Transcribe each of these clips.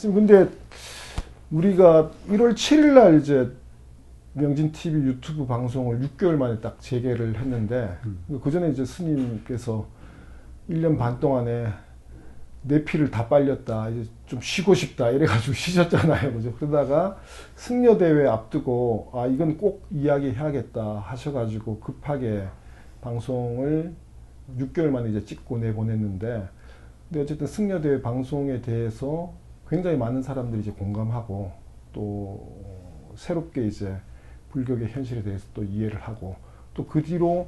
선생님, 근데 우리가 1월 7일 날 이제 명진 TV 유튜브 방송을 6개월 만에 딱 재개를 했는데, 그 전에 이제 스님께서 1년 반 동안에 내 피를 다 빨렸다, 이제 좀 쉬고 싶다 이래가지고 쉬셨잖아요, 그죠? 그러다가 승려 대회 앞두고 아 이건 꼭 이야기해야겠다 하셔가지고 급하게 방송을 6개월 만에 이제 찍고 내보냈는데, 근데 어쨌든 승려 대회 방송에 대해서 굉장히 많은 사람들이 이제 공감하고, 또 새롭게 이제 불교의 현실에 대해서 또 이해를 하고, 또 그 뒤로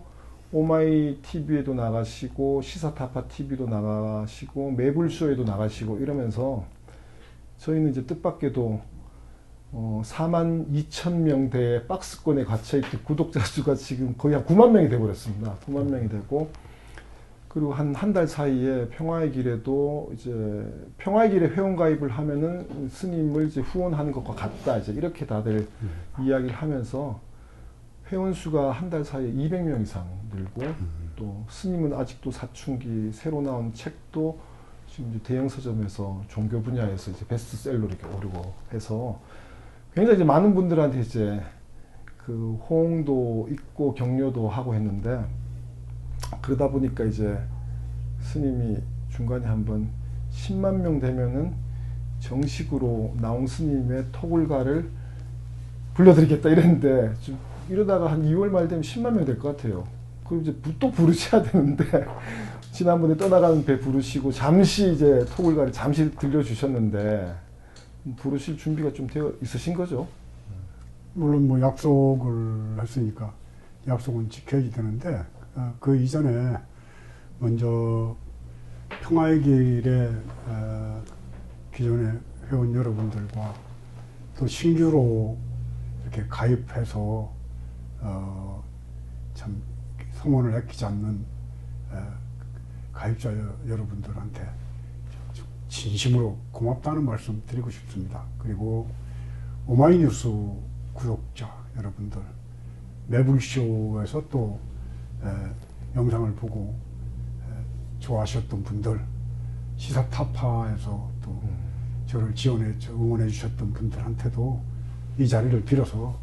오마이 TV에도 나가시고 시사타파 TV도 나가시고 매불쇼에도 나가시고 이러면서 저희는 이제 뜻밖에도 4만 2천 명대의 박스권에 갇혀있던 구독자 수가 지금 거의 한 9만 명이 돼버렸습니다. 9만 명이 되고, 그리고 한 달 사이에 평화의 길에도 이제 평화의 길에 회원가입을 하면은 스님을 이제 후원하는 것과 같다, 이제 이렇게 다들 이야기를 하면서 회원 수가 한 달 사이에 200명 이상 늘고, 또 스님은 아직도 사춘기, 새로 나온 책도 지금 이제 대형 서점에서 종교 분야에서 이제 베스트셀러로 이렇게 오르고 해서 굉장히 이제 많은 분들한테 이제 그 호응도 있고 격려도 하고 했는데, 그러다 보니까 이제 스님이 중간에 한번 10만 명 되면은 정식으로 나온 스님의 토굴가를 불러드리겠다 이랬는데, 좀 이러다가 한 2월 말 되면 10만 명 될 것 같아요. 그럼 이제 또 부르셔야 되는데 지난번에 떠나가는 배 부르시고 잠시 이제 토굴가를 잠시 들려주셨는데 부르실 준비가 좀 되어 있으신 거죠? 물론 뭐 약속을 했으니까 약속은 지켜야지 되는데, 그 이전에 먼저 평화의 길에 기존의 회원 여러분들과 또 신규로 이렇게 가입해서 참 성원을 아끼지 않는 가입자 여러분들한테 진심으로 고맙다는 말씀 드리고 싶습니다. 그리고 오마이뉴스 구독자 여러분들, 매불쇼에서 또 영상을 보고 좋아하셨던 분들, 시사타파에서 또 저를 지원해 응원해 주셨던 분들한테도 이 자리를 빌어서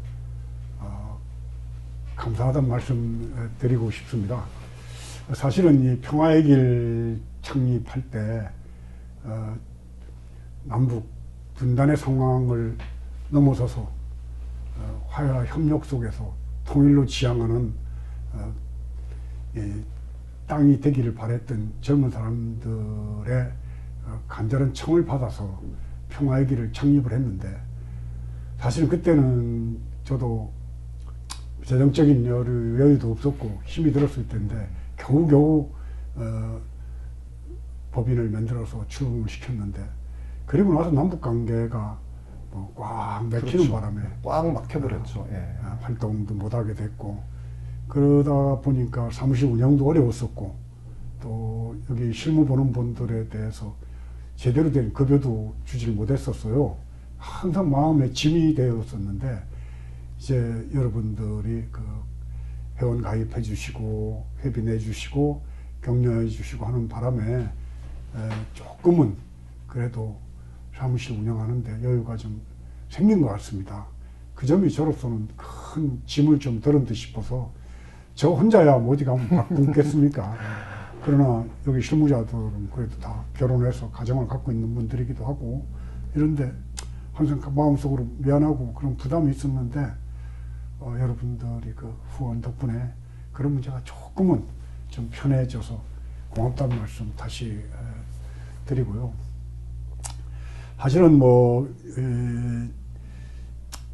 감사하다는 말씀 드리고 싶습니다. 사실은 이 평화의 길 창립할 때 남북 분단의 상황을 넘어서서 화해와 협력 속에서 통일로 지향하는 땅이 되기를 바랬던 젊은 사람들의 간절한 청을 받아서 평화의 길을 창립을 했는데, 사실은 그때는 저도 재정적인 여유도 없었고 힘이 들었을 텐데 겨우겨우 법인을 만들어서 출범을 시켰는데, 그리고 나서 남북관계가 꽉 막히는 그렇죠. 바람에 꽉 막혀버렸죠. 예. 활동도 못하게 됐고, 그러다 보니까 사무실 운영도 어려웠었고, 또 여기 실무 보는 분들에 대해서 제대로 된 급여도 주질 못했었어요. 항상 마음에 짐이 되었었는데, 이제 여러분들이 그 회원 가입해 주시고 회비 내 주시고 격려해 주시고 하는 바람에 조금은 그래도 사무실 운영하는데 여유가 좀 생긴 것 같습니다. 그 점이 저로서는 큰 짐을 좀 덜은 듯 싶어서, 저 혼자야 어디 가면 바꾸겠습니까? 그러나 여기 실무자들은 그래도 다 결혼해서 가정을 갖고 있는 분들이기도 하고 이런데 항상 마음속으로 미안하고 그런 부담이 있었는데, 여러분들이 그 후원 덕분에 그런 문제가 조금은 좀 편해져서 고맙다는 말씀 다시 드리고요. 사실은 뭐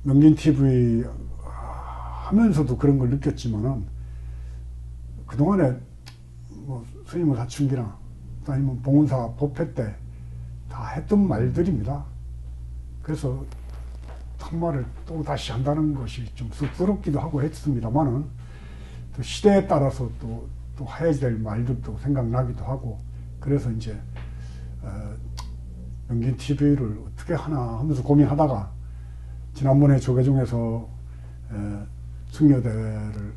명진 TV 하면서도 그런 걸 느꼈지만은, 그동안에 뭐 스님의 사춘기나 아니면 봉은사 법회 때 다 했던 말들입니다. 그래서 한 말을 또 다시 한다는 것이 좀 쑥스럽기도 하고 했습니다만은, 또 시대에 따라서 또 해야 될 말들도 생각나기도 하고, 그래서 이제 명진 TV를 어떻게 하나 하면서 고민하다가 지난번에 조계종에서 승려대회를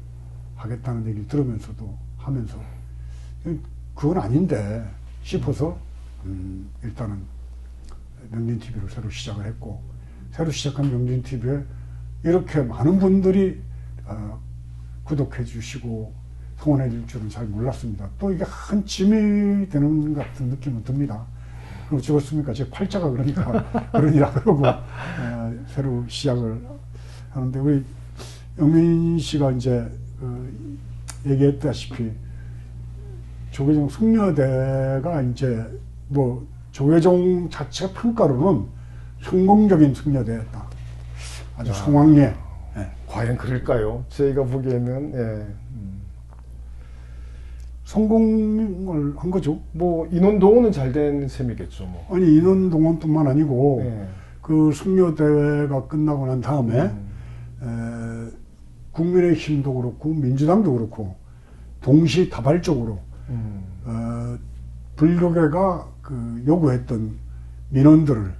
하겠다는 얘기를 들으면서도 하면서 그건 아닌데 싶어서 일단은 명진TV를 새로 시작을 했고, 새로 시작한 명진TV에 이렇게 많은 분들이 구독해 주시고 성원해 줄 줄은 잘 몰랐습니다. 또 이게 한 짐이 되는 것 같은 느낌은 듭니다. 그리고 죽었습니까? 제 팔자가 그러니까 그러니라 그러고 새로 시작을 하는데, 우리 영민 씨가 이제 얘기했다시피 조계종 승려대가 이제 뭐 조계종 자체 평가로는 성공적인 승려대였다. 아주 성황리에. 예. 과연 그럴까요? 저희가 보기에는 예. 성공을 한 거죠. 뭐 인원 동원은 잘 된 셈이겠죠. 뭐. 아니, 인원 동원뿐만 아니고 예. 그 승려대회가 끝나고 난 다음에 국민의힘도 그렇고 민주당도 그렇고 동시다발적으로 불교계가 그 요구했던 민원들을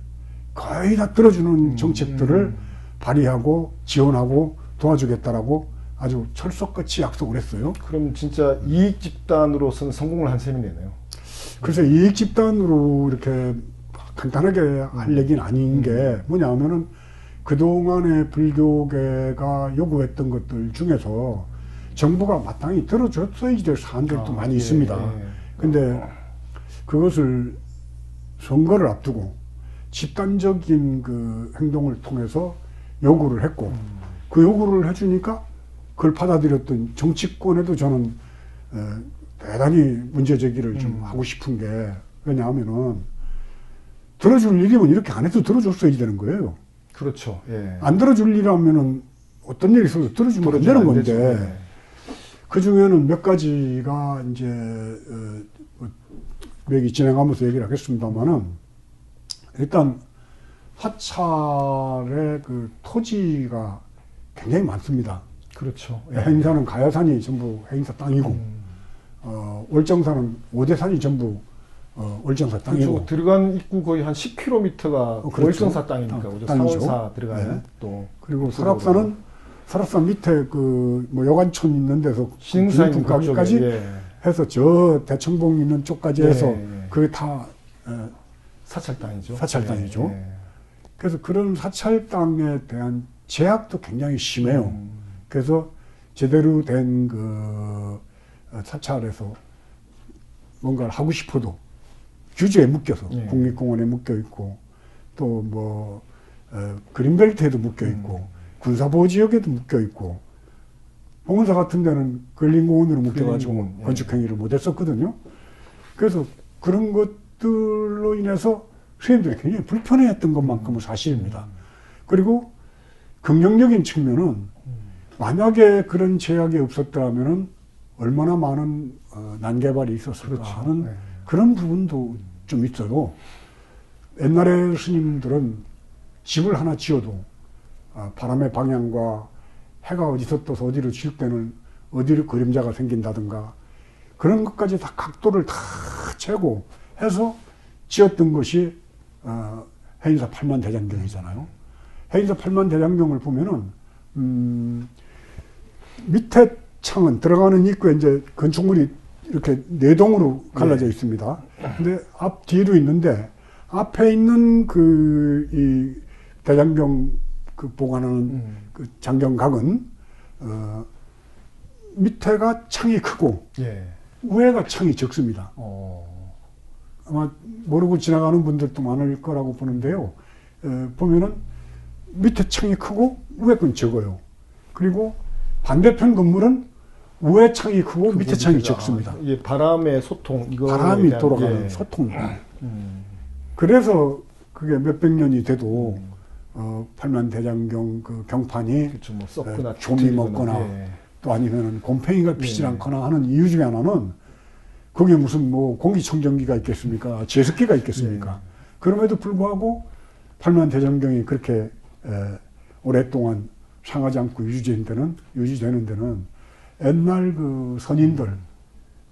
거의 다 들어주는 정책들을 발의하고 지원하고 도와주겠다라고 아주 철석같이 약속을 했어요. 그럼 진짜 이익 집단으로서는 성공을 한 셈이네요. 그래서 이익 집단으로 이렇게 간단하게 할 얘기는 아닌 게 뭐냐 하면은 그동안에 불교계가 요구했던 것들 중에서 정부가 마땅히 들어줬어야지 될 사안들도 많이 있습니다. 근데 그것을 선거를 앞두고 집단적인 그 행동을 통해서 요구를 했고, 그 요구를 해주니까 그걸 받아들였던 정치권에도 저는 대단히 문제 제기를 좀 하고 싶은 게, 왜냐하면은 들어줄 일이면 이렇게 안 해도 들어줬어야 되는 거예요. 그렇죠. 예. 안 들어줄 일이라면은 어떤 일이 있어도 들어주면 안 되는 건데, 예. 그 중에는 몇 가지가 이제 얘기 진행하면서 얘기를 하겠습니다만은, 일단 사찰의 그 토지가 굉장히 많습니다. 그렇죠. 예. 해인사는 가야산이 전부 해인사 땅이고, 월정사는 오대산이 전부 월정사 땅이고. 그렇죠. 들어간 입구 거의 한 10km가 그렇죠. 월정사 땅이니까. 그죠? 땅이죠. 사원사 들어가는 네. 또. 그리고 설악산은 설악산 밑에 그 뭐 여관촌 있는 데서 신사 있는 가기까지 그쪽에, 예. 해서 저 대청봉 있는 쪽까지 해서 예. 그게 다 사찰 땅이죠. 사찰 땅이죠. 예. 그래서 그런 사찰 땅에 대한 제약도 굉장히 심해요. 그래서 제대로 된 그 사찰에서 뭔가를 하고 싶어도 규제에 묶여서 예. 국립공원에 묶여 있고, 또 뭐 그린벨트에도 묶여 있고, 군사보호지역에도 묶여 있고, 봉은사 같은 데는 근린공원으로 묶여가지고 근린공원, 예. 건축행위를 못했었거든요. 그래서 그런 것들로 인해서 스님들이 굉장히 불편해했던 것만큼은 사실입니다. 그리고 긍정적인 측면은 만약에 그런 제약이 없었더라면은 얼마나 많은 난개발이 있었을까 그렇죠. 하는 네. 그런 부분도 좀 있어요. 옛날에 스님들은 집을 하나 지어도 바람의 방향과 해가 어디서 떠서 어디로 칠 때는 어디로 그림자가 생긴다든가 그런 것까지 다 각도를 다 재고 해서 지었던 것이 해인사 8만 대장경이잖아요. 해인사 8만 대장경을 보면은 밑에 창은 들어가는 입구에 이제 건축물이 이렇게 네 동으로 갈라져 있습니다. 근데 앞 뒤로 있는데 앞에 있는 이 대장경 그 보관하는 그 장경각은 밑에가 창이 크고 예. 위에가 창이 적습니다. 아마 모르고 지나가는 분들도 많을 거라고 보는데요. 보면은 밑에 창이 크고 위에 건 적어요. 그리고 반대편 건물은 위에 창이 크고 밑에 창이 적습니다. 예, 바람의 소통, 이거 바람이 돌아가는 소통. 그래서 그게 몇백 년이 돼도 팔만 대장경 그 경판이 그렇죠. 뭐 썩거나 좀이 먹거나 또 아니면은 곰팡이가 피질 않거나 하는 이유 중에 하나는 거기에 무슨 뭐 공기청정기가 있겠습니까? 제습기가 있겠습니까? 그럼에도 불구하고 팔만 대장경이 그렇게 오랫동안 상하지 않고 유지되는 데는 옛날 그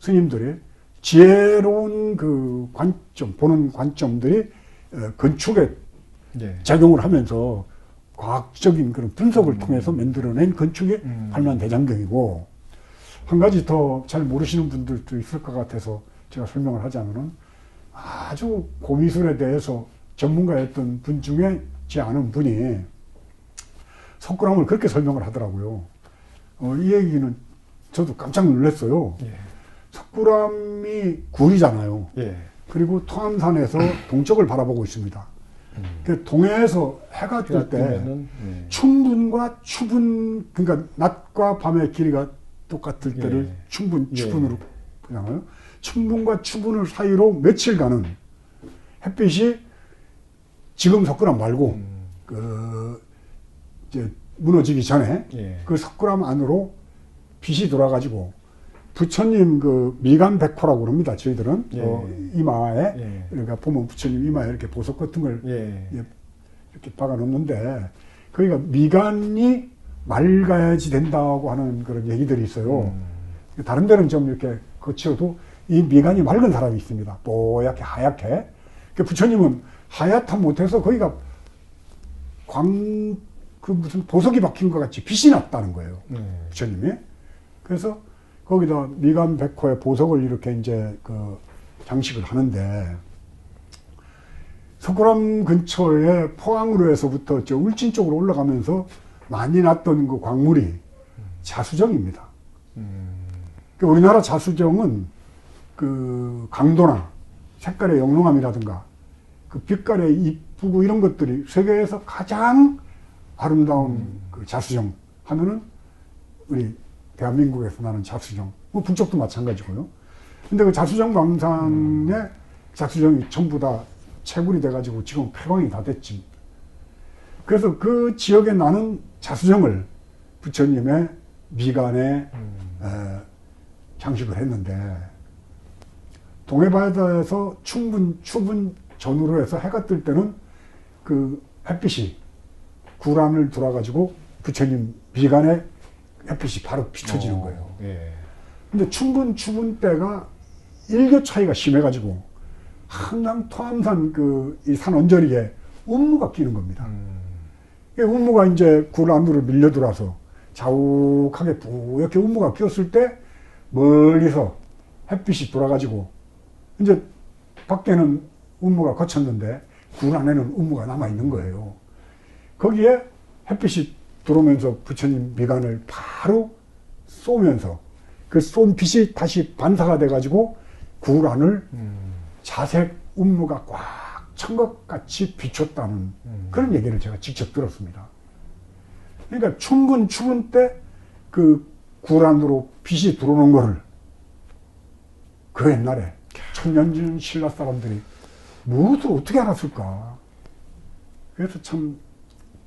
스님들의 지혜로운 그 관점, 보는 관점들이 건축에 작용을 하면서 과학적인 그런 분석을 통해서 만들어낸 건축이 팔만 대장경이고, 한 가지 더 잘 모르시는 분들도 있을 것 같아서 제가 설명을 하자면은 아주 고미술에 대해서 전문가였던 분 중에 제 아는 분이 석굴암을 그렇게 설명을 하더라고요. 이 얘기는 저도 깜짝 놀랐어요. 예. 석굴암이 굴이잖아요. 예. 그리고 토암산에서 동쪽을 바라보고 있습니다. 그 동해에서 해가 뜰 때 뜨면은, 예. 춘분과 추분, 그러니까 낮과 밤의 길이가 똑같을 예. 때를 춘분, 예. 추분으로 보잖아요. 춘분과 추분을 사이로 며칠간은 햇빛이 지금 석굴암 말고 그 이제 무너지기 전에 예. 그 석굴암 안으로 빛이 돌아가지고 부처님 그 미간백호라고 그럽니다. 저희들은 예. 이마에 예. 그러니까 보면 부처님 이마에 이렇게 보석 같은 걸 예. 이렇게 박아 놓는데 거기가 미간이 맑아야지 된다고 하는 그런 얘기들이 있어요. 다른 데는 좀 이렇게 거치어도 이 미간이 맑은 사람이 있습니다. 뽀얗게 하얗게. 그 부처님은 하얗다 못해서 거기가 그 무슨 보석이 박힌 것 같이 빛이 났다는 거예요. 부처님이. 그래서 거기다 미간백호에 보석을 이렇게 이제 그 장식을 하는데 석굴암 근처에 포항으로에서부터 저 울진 쪽으로 올라가면서 많이 났던 그 광물이 자수정입니다. 그러니까 우리나라 자수정은 그 강도나 색깔의 영롱함이라든가 그 빛깔의 이쁘고 이런 것들이 세계에서 가장 아름다운 그 자수정 하면은 우리 대한민국에서 나는 자수정, 뭐 북쪽도 마찬가지고요. 근데 그 자수정 광산에 자수정이 전부 다 채굴이 돼가지고 지금 폐광이 다 됐지. 그래서 그 지역에 나는 자수정을 부처님의 미간에 장식을 했는데 동해바다에서 추분 전후로 해서 해가 뜰 때는 그 햇빛이 굴안을 돌아가지고 부처님 미간에 햇빛이 바로 비춰지는 거예요. 예. 근데 추분 때가 일교 차이가 심해가지고 항상 토암산 그 이 산 언저리에 운무가 끼는 겁니다. 이 운무가 이제 굴 안으로 밀려 들어와서 자욱하게 뿌옇게 운무가 끼었을 때 멀리서 햇빛이 돌아가지고 이제 밖에는 운무가 거쳤는데 굴 안에는 운무가 남아 있는 거예요. 거기에 햇빛이 들어오면서 부처님 미간을 바로 쏘면서 그 쏜 빛이 다시 반사가 돼가지고 굴 안을 자색 운무가 꽉 찬 것 같이 비췄다는 그런 얘기를 제가 직접 들었습니다. 그러니까 추분 때 그 굴 안으로 빛이 들어오는 거를 그 옛날에 천년전 신라 사람들이 무엇을 어떻게 알았을까? 그래서 참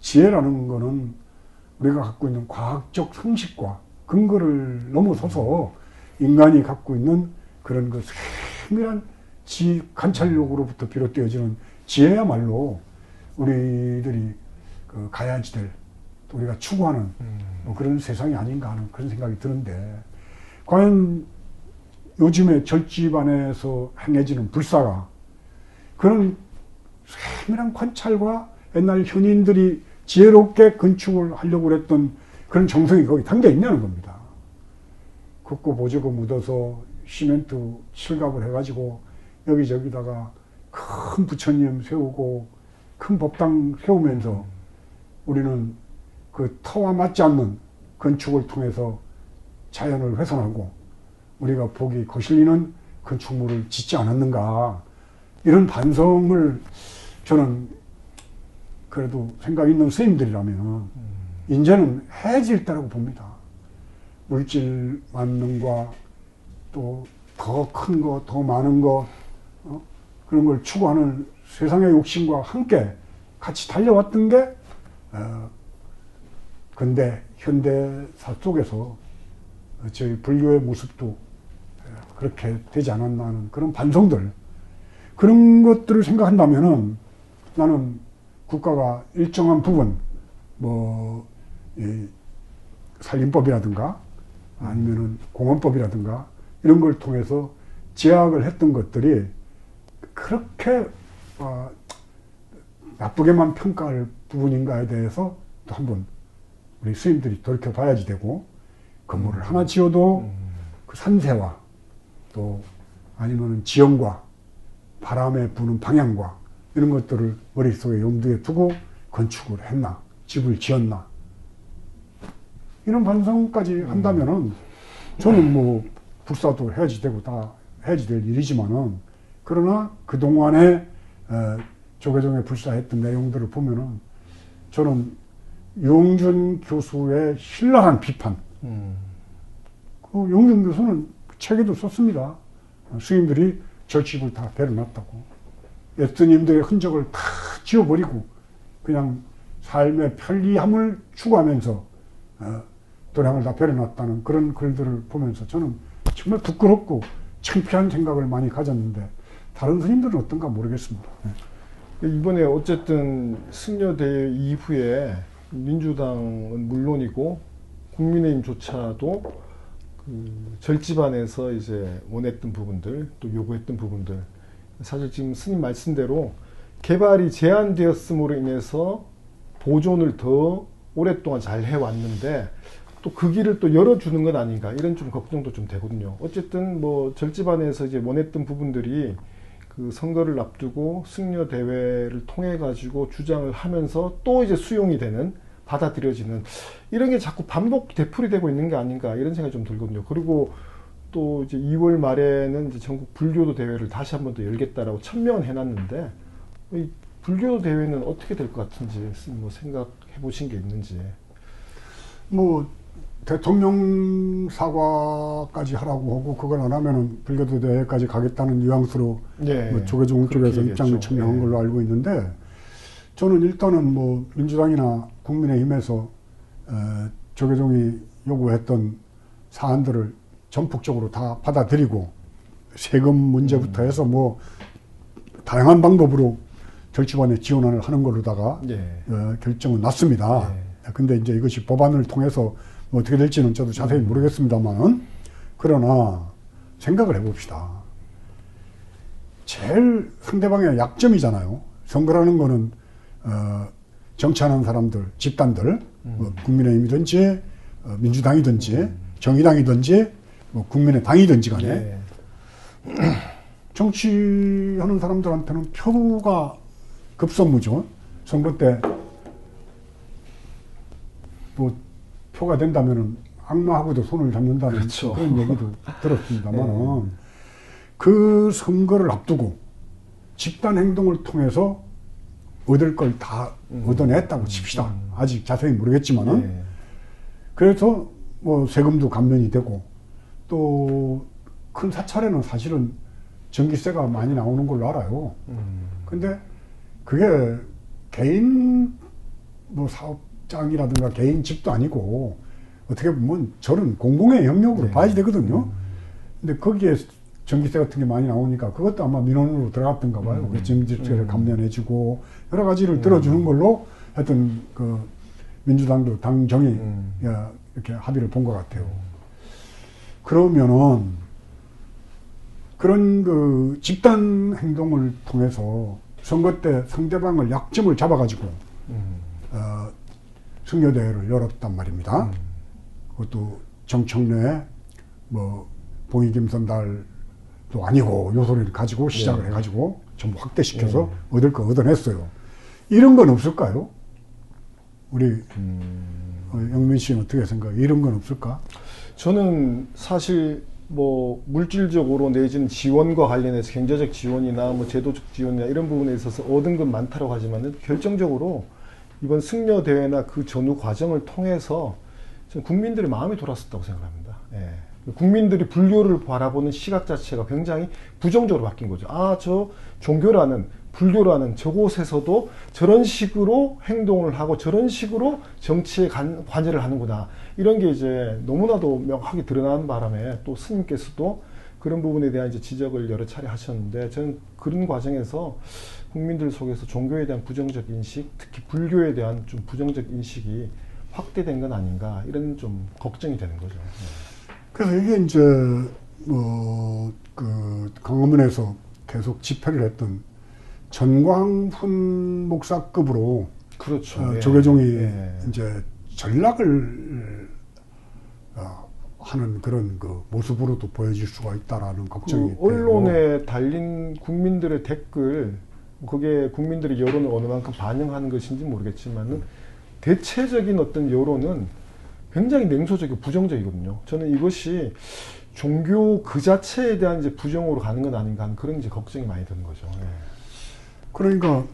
지혜라는 거는 우리가 갖고 있는 과학적 상식과 근거를 넘어서서 인간이 갖고 있는 그런 그 세밀한 관찰력으로부터 비롯되어지는 지혜야말로 우리들이 그 가야지 될 또 우리가 추구하는 뭐 그런 세상이 아닌가 하는 그런 생각이 드는데 과연 요즘에 절집안에서 행해지는 불사가 그런 세밀한 관찰과 옛날 현인들이 지혜롭게 건축을 하려고 그랬던 그런 정성이 거기 담겨 있냐는 겁니다. 걷고 보조고 묻어서 시멘트 칠갑을 해가지고 여기저기다가 큰 부처님 세우고 큰 법당 세우면서 우리는 그 터와 맞지 않는 건축을 통해서 자연을 훼손하고 우리가 보기 거슬리는 건축물을 짓지 않았는가 이런 반성을 저는 그래도 생각 있는 스님들이라면 이제는 해질 때라고 봅니다. 물질 만능과 또 더 큰 거, 더 많은 거 그런 걸 추구하는 세상의 욕심과 함께 같이 달려왔던 게 근데 현대사 속에서 저희 불교의 모습도 그렇게 되지 않았나 하는 그런 반성들 그런 것들을 생각한다면은 나는 국가가 일정한 부분 뭐 이 산림법이라든가 아니면은 공원법이라든가 이런 걸 통해서 제약을 했던 것들이 그렇게 나쁘게만 평가할 부분인가에 대해서 또 한번 우리 스님들이 돌이켜 봐야지 되고 건물을 하나 지어도 그 산세와 또 아니면은 지형과 바람에 부는 방향과 이런 것들을 머릿속에 염두에 두고 건축을 했나, 집을 지었나, 이런 반성까지 한다면은 저는 뭐 불사도 해야지 되고 다 해야지 될 일이지만은, 그러나 그동안에 조계종에 불사했던 내용들을 보면은 저는 유홍준 교수의 신랄한 비판, 그 유홍준 교수는 책에도 썼습니다. 스님들이 절집을 다 베려놨다고. 예수님들의 흔적을 다 지워버리고 그냥 삶의 편리함을 추구하면서 도량을 다 베려놨다는 그런 글들을 보면서 저는 정말 부끄럽고 창피한 생각을 많이 가졌는데, 다른 스님들은 어떤가 모르겠습니다. 이번에 어쨌든 승려대회 이후에 민주당은 물론이고 국민의힘조차도 그 절집안에서 이제 원했던 부분들, 또 요구했던 부분들, 사실 지금 스님 말씀대로 개발이 제한되었음으로 인해서 보존을 더 오랫동안 잘 해왔는데 또 그 길을 또 열어주는 건 아닌가, 이런 좀 걱정도 좀 되거든요. 어쨌든 뭐 절집안에서 이제 원했던 부분들이 그 선거를 앞두고 승려 대회를 통해 가지고 주장을 하면서 또 이제 수용이 되는, 받아들여지는, 이런 게 자꾸 반복 되풀이되고 있는 게 아닌가, 이런 생각이 좀 들거든요. 그리고 또 이제 2월 말에는 이제 전국 불교도 대회를 다시 한 번 더 열겠다라고 천명은 해놨는데, 이 불교도 대회는 어떻게 될 것 같은지 뭐 생각해 보신 게 있는지. 뭐 대통령 사과까지 하라고 하고 그걸 안 하면은 불교도 대회까지 가겠다는 뉘앙스로 뭐 조계종 쪽에서 입장을 천명한 걸로 알고 있는데, 저는 일단은 뭐 민주당이나 국민의힘에서 조계종이 요구했던 사안들을 전폭적으로 다 받아들이고 세금 문제부터 해서 뭐 다양한 방법으로 절집안에 지원을 하는 걸로다가 결정은 났습니다. 근데 이제 이것이 법안을 통해서 뭐 어떻게 될지는 저도 자세히 모르겠습니다만은, 그러나 생각을 해봅시다. 제일 상대방의 약점이잖아요. 선거라는 거는 정치하는 사람들, 집단들, 뭐 국민의힘이든지 민주당이든지 정의당이든지 뭐 국민의당이든지 간에 정치하는 사람들한테는 표가 급선무죠. 선거 때 뭐 표가 된다면은 악마하고도 손을 잡는다는 그렇죠. 그런 얘기도 들었습니다만은 그 선거를 앞두고 집단 행동을 통해서 얻을 걸 다 얻어냈다고 칩시다. 아직 자세히 모르겠지만은 그래서 뭐 세금도 감면이 되고 또 큰 사찰에는 사실은 전기세가 많이 나오는 걸로 알아요. 근데 그게 개인 뭐 사업장이라든가 개인 집도 아니고 어떻게 보면 저는 공공의 영역으로 봐야 되거든요. 근데 거기에 전기세 같은 게 많이 나오니까 그것도 아마 민원으로 들어갔던가 봐요. 그래서 전기세를 감면해주고 여러 가지를 들어주는 걸로 하여튼 그 민주당도 당정이 이렇게 합의를 본 것 같아요. 그러면은 그런 그 집단 행동을 통해서 선거 때 상대방을 약점을 잡아가지고 승려대회를 열었단 말입니다. 그것도 정청래 뭐 봉이김선달도 아니고 요 소리를 가지고 시작을 해가지고 전부 확대시켜서 얻을 거 얻어냈어요. 이런 건 없을까요? 우리 영민 씨는 어떻게 생각해요? 이런 건 없을까? 저는 사실 뭐 물질적으로 내지는 지원과 관련해서 경제적 지원이나 뭐 제도적 지원이나 이런 부분에 있어서 얻은 건 많다고 하지만은 결정적으로 이번 승려 대회나 그 전후 과정을 통해서 저는 국민들의 마음이 돌아섰다고 생각합니다. 국민들이 불교를 바라보는 시각 자체가 굉장히 부정적으로 바뀐 거죠. 아, 저 종교라는, 불교라는 저곳에서도 저런 식으로 행동을 하고 저런 식으로 정치에 관여를 하는구나. 이런 게 이제 너무나도 명확하게 드러나는 바람에 또 스님께서도 그런 부분에 대한 이제 지적을 여러 차례 하셨는데, 저는 그런 과정에서 국민들 속에서 종교에 대한 부정적 인식, 특히 불교에 대한 좀 부정적 인식이 확대된 건 아닌가, 이런 좀 걱정이 되는 거죠. 그래서 이게 이제 뭐 그 광화문에서 계속 집회를 했던 전광훈 목사급으로 그렇죠. 조계종이 이제 전락을 하는 그런 그 모습으로도 보여질 수가 있다라는 걱정이 그 언론에 달린 국민들의 댓글 그게 국민들의 여론을 어느 만큼 반영하는 것인지 모르겠지만은 대체적인 어떤 여론은 굉장히 냉소적이고 부정적이거든요. 저는 이것이 종교 그 자체에 대한 이제 부정으로 가는 건 아닌가 하는 그런 이제 걱정이 많이 드는 거죠. 예. 그러니까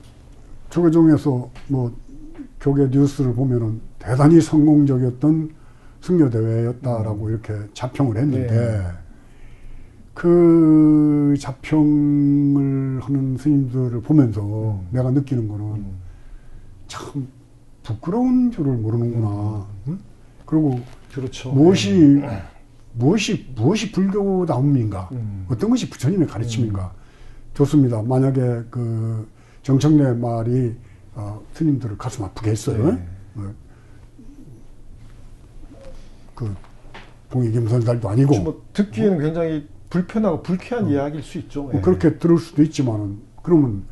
조계종에서 뭐 교계 뉴스를 보면은 대단히 성공적이었던 승려대회였다라고 이렇게 자평을 했는데 그 자평을 하는 스님들을 보면서 내가 느끼는 거는 참 부끄러운 줄을 모르는구나. 응? 그리고 그렇죠. 무엇이 불교다움인가? 어떤 것이 부처님의 가르침인가? 좋습니다. 만약에 그 정청래 말이 스님들을 가슴 아프게 했어요. 그 봉익임선살도 아니고 뭐 듣기에는 굉장히 불편하고 불쾌한 이야기일 수 있죠. 뭐 그렇게 들을 수도 있지만은 그러면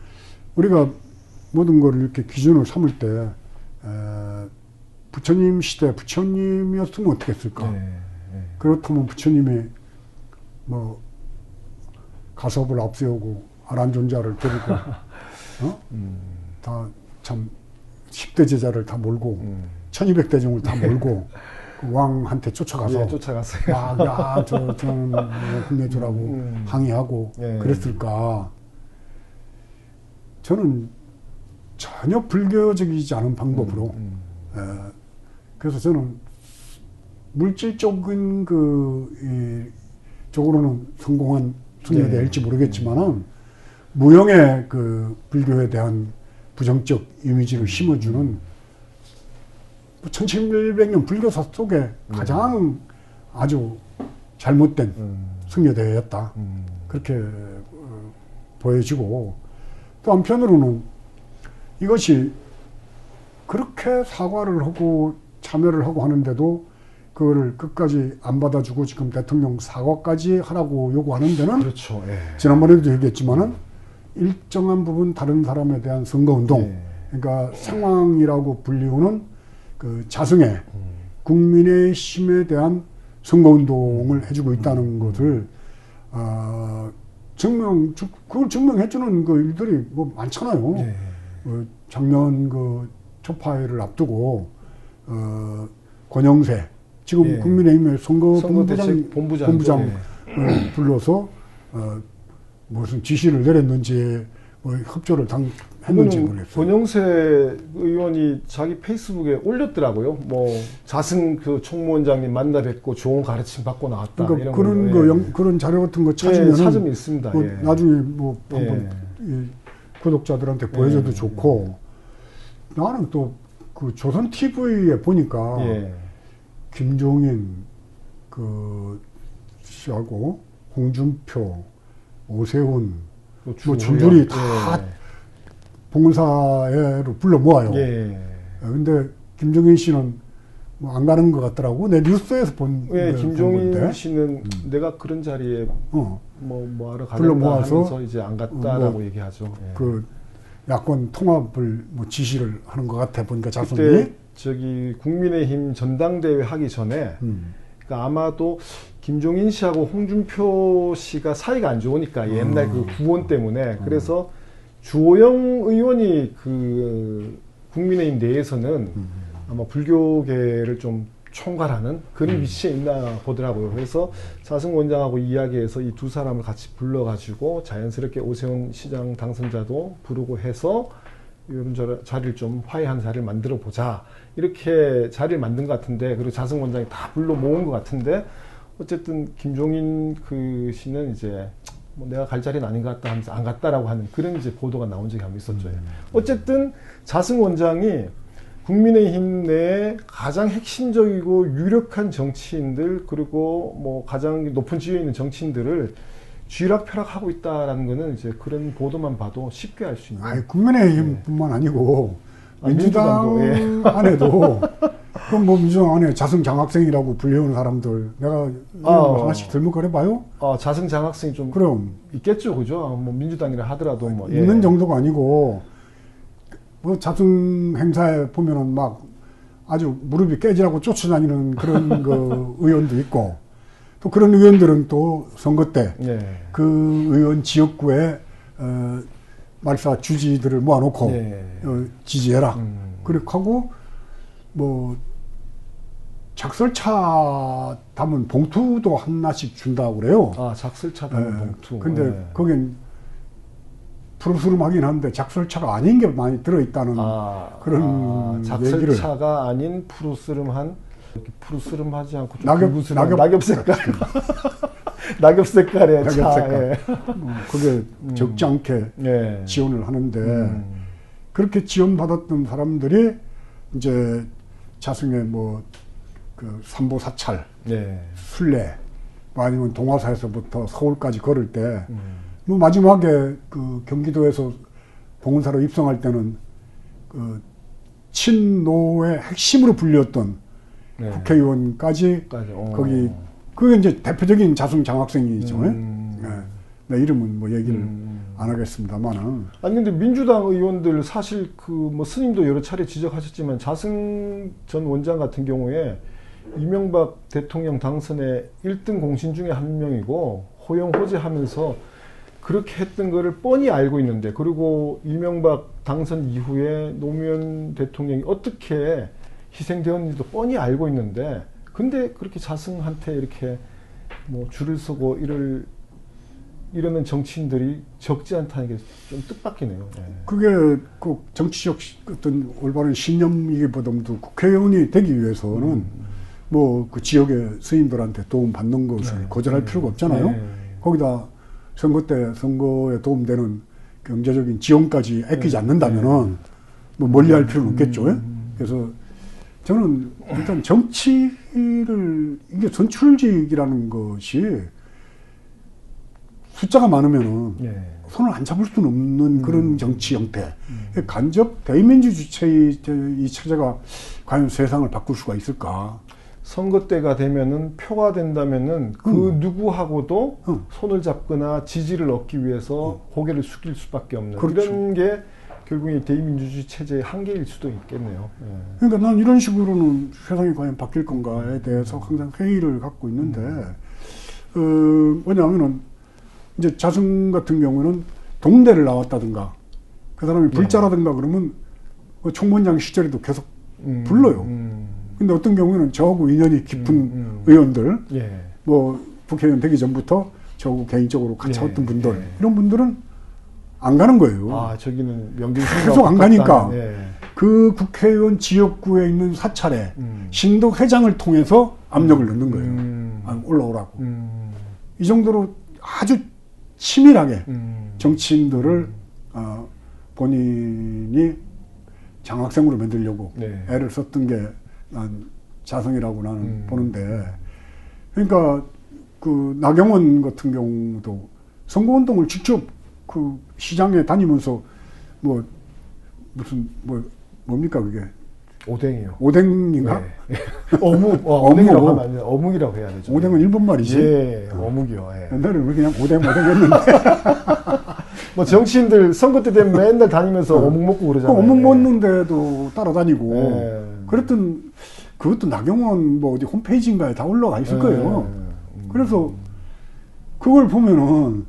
우리가 모든 걸 이렇게 기준을 삼을 때 부처님 시대 부처님이었으면 어떻게 했을까? 그렇다면 부처님이 뭐 가섭을 앞세우고 아란존자를 데리고 다 참 10대 제자를 다 몰고 1200대중을 다 몰고 그 왕한테 쫓아가서 쫓아갔어요. 저는 뭐 혼내주라고 항의하고 그랬을까? 저는 전혀 불교적이지 않은 방법으로 그래서 저는 물질적인 쪽으로는 성공한 승려대일지 모르겠지만은 무형의 그 불교에 대한 부정적 이미지를 심어주는 1700년 불교사 속에 가장 아주 잘못된 승려대회였다. 그렇게 보여지고 또 한편으로는 이것이 그렇게 사과를 하고 참여를 하고 하는데도 그거를 끝까지 안 받아주고 지금 대통령 사과까지 하라고 요구하는 데는 그렇죠. 지난번에도 얘기했지만은 일정한 부분 다른 사람에 대한 선거운동 그러니까 상황이라고 불리우는 그 자성의 국민의힘에 대한 선거운동을 해주고 있다는 것을 그걸 증명해주는 그 일들이 뭐 많잖아요. 작년 그 초파회를 앞두고 권영세 지금 국민의힘의 선거본부장을 불러서 무슨 지시를 내렸는지 뭐 협조를 했는지 모르겠어요. 권영세 의원이 자기 페이스북에 올렸더라고요. 뭐 자승 그 총무원장님 만나 뵙고 좋은 가르침 받고 나왔다. 그러니까 이런 그런 자료 같은 거 찾으면 사진이 있습니다. 뭐 나중에 뭐 한번 구독자들한테 보여줘도 좋고 나는 또 그 조선 TV에 보니까 김종인 그 씨하고 홍준표, 오세훈 뭐 줄줄이 다 봉사회로 불러 모아요. 근데 김종인 씨는 뭐 안 가는 것 같더라고. 내 뉴스에서 본 김종인 건데. 씨는 내가 그런 자리에 뭐 하러 가겠다 불러 모아서 하면서 이제 안 갔다라고 얘기하죠. 그 야권 통합을 뭐 지시를 하는 것 같아 보니까 자손이. 그때 저기 국민의힘 전당대회 하기 전에 그러니까 아마도 김종인 씨하고 홍준표 씨가 사이가 안 좋으니까 옛날 그 구원 때문에 그래서 주호영 의원이 그 국민의힘 내에서는 아마 불교계를 좀 총괄하는 그런 위치에 있나 보더라고요. 그래서 자승 원장하고 이야기해서 이 두 사람을 같이 불러가지고 자연스럽게 오세훈 시장 당선자도 부르고 해서 이런 자리를 좀 화해한 자리를 만들어 보자 이렇게 자리를 만든 것 같은데 그리고 자승 원장이 다 불러 모은 것 같은데 어쨌든 김종인 그 씨는 이제 뭐 내가 갈 자리는 아닌 것 같다 하면서 안 갔다라고 하는 그런 이제 보도가 나온 적이 한번 있었죠. 어쨌든 자승 원장이 국민의힘 내에 가장 핵심적이고 유력한 정치인들 그리고 뭐 가장 높은 지위에 있는 정치인들을 쥐락펴락하고 있다라는 거는 이제 그런 보도만 봐도 쉽게 알 수 있는. 아니 국민의힘뿐만 아니고 민주당 안에도 그럼 뭐 민주당 안에 자승 장학생이라고 불리우는 사람들 내가 하나씩 들먹거려봐요. 자승 장학생이 좀 그럼 있겠죠, 그죠? 뭐 민주당이라 하더라도 뭐 있는 정도가 아니고 뭐 자승 행사에 보면은 막 아주 무릎이 깨지라고 쫓아다니는 그런 그 의원도 있고 또 그런 의원들은 또 선거 때 그 의원 지역구에 말사 주지들을 모아놓고 예. 지지해라. 그렇게 하고 뭐 작설차 담은 봉투도 하나씩 준다고 그래요. 아, 작설차 담은 예. 봉투. 근데 예. 거긴 푸르스름하긴 한데 작설차가 아닌 게 많이 들어있다는 그런 얘기를. 작설차가 아닌 푸르스름한, 이렇게 푸르스름하지 않고 좀 낙엽 색깔. 낙엽 색깔의 낙엽 차. 색깔. 그게 적지 않게 예. 지원을 하는데 그렇게 지원받았던 사람들이 이제 자승의 뭐 그 삼보사찰, 예. 순례, 뭐 아니면 동화사에서부터 서울까지 걸을 때, 뭐 마지막에 그 경기도에서 봉은사로 입성할 때는 친노의 핵심으로 불렸던 네. 국회의원까지 거기 그게 이제 대표적인 자승 장학생이죠. 네, 이름은 뭐 얘기를 안 하겠습니다만은. 아니 근데 민주당 의원들 사실 그 뭐 스님도 여러 차례 지적하셨지만 자승 전 원장 같은 경우에 이명박 대통령 당선의 1등 공신 중에 한 명이고 호영호재하면서 그렇게 했던 거를 뻔히 알고 있는데, 그리고 이명박 당선 이후에 노무현 대통령이 어떻게 희생되었는지도 뻔히 알고 있는데, 근데 그렇게 자승한테 이렇게 뭐 줄을 서고 이러는 정치인들이 적지 않다는 게 좀 뜻밖이네요. 네. 그게 꼭 정치적 어떤 올바른 신념이기보다도 국회의원이 되기 위해서는 뭐 그 지역의 스님들한테 도움 받는 것을 거절할 필요가 없잖아요. 거기다 선거 때 선거에 도움되는 경제적인 지원까지 아끼지 않는다면은 뭐 멀리할 필요는 없겠죠. 그래서 저는 일단 정치를 이게 선출직이라는 것이 숫자가 많으면은 손을 안 잡을 수는 없는 그런 정치 형태. 간접 대의민주 주체의 이 체제가 과연 세상을 바꿀 수가 있을까? 선거 때가 되면은 표가 된다면은 그 누구하고도 손을 잡거나 지지를 얻기 위해서 고개를 숙일 수밖에 없는, 그렇죠. 이런 게 결국 이 대의민주주의 체제의 한계일 수도 있겠네요. 그러니까 난 이런 식으로는 세상이 과연 바뀔 건가에 대해서 항상 회의를 갖고 있는데, 뭐냐면은 이제 자승 같은 경우는 동대를 나왔다든가 그 사람이 불자라든가 그러면 그 총무원장 시절에도 계속 불러요. 근데 어떤 경우에는 저하고 인연이 깊은 의원들, 뭐 국회의원 되기 전부터 저하고 개인적으로 같이 왔던 분들, 이런 분들은 안 가는 거예요. 아, 저기는 명절 계속 안 가니까 그 국회의원 지역구에 있는 사찰에 신도회장을 통해서 압력을 넣는 거예요. 올라오라고. 이 정도로 아주 치밀하게 정치인들을 본인이 장학생으로 만들려고 애를 썼던 게 난 자성이라고 나는 보는데, 그러니까 그 나경원 같은 경우도 선거운동을 직접 그 시장에 다니면서 뭐 무슨 뭡니까 그게 오뎅이요. 오뎅인가? 어묵. 오뎅이라고 하면 안 돼요. 어묵이라고 해야 되죠. 오뎅은 일본 말이지. 예, 어묵이요. 옛날에는 그냥 오뎅 했는데. 뭐 정치인들 선거 때 되면 맨날 다니면서 어묵 먹고 그러잖아요. 어묵 먹는데도 따라다니고. 그랬던 그것도 나경원 뭐 어디 홈페이지인가에 다 올라가 있을 거예요. 그래서 그걸 보면은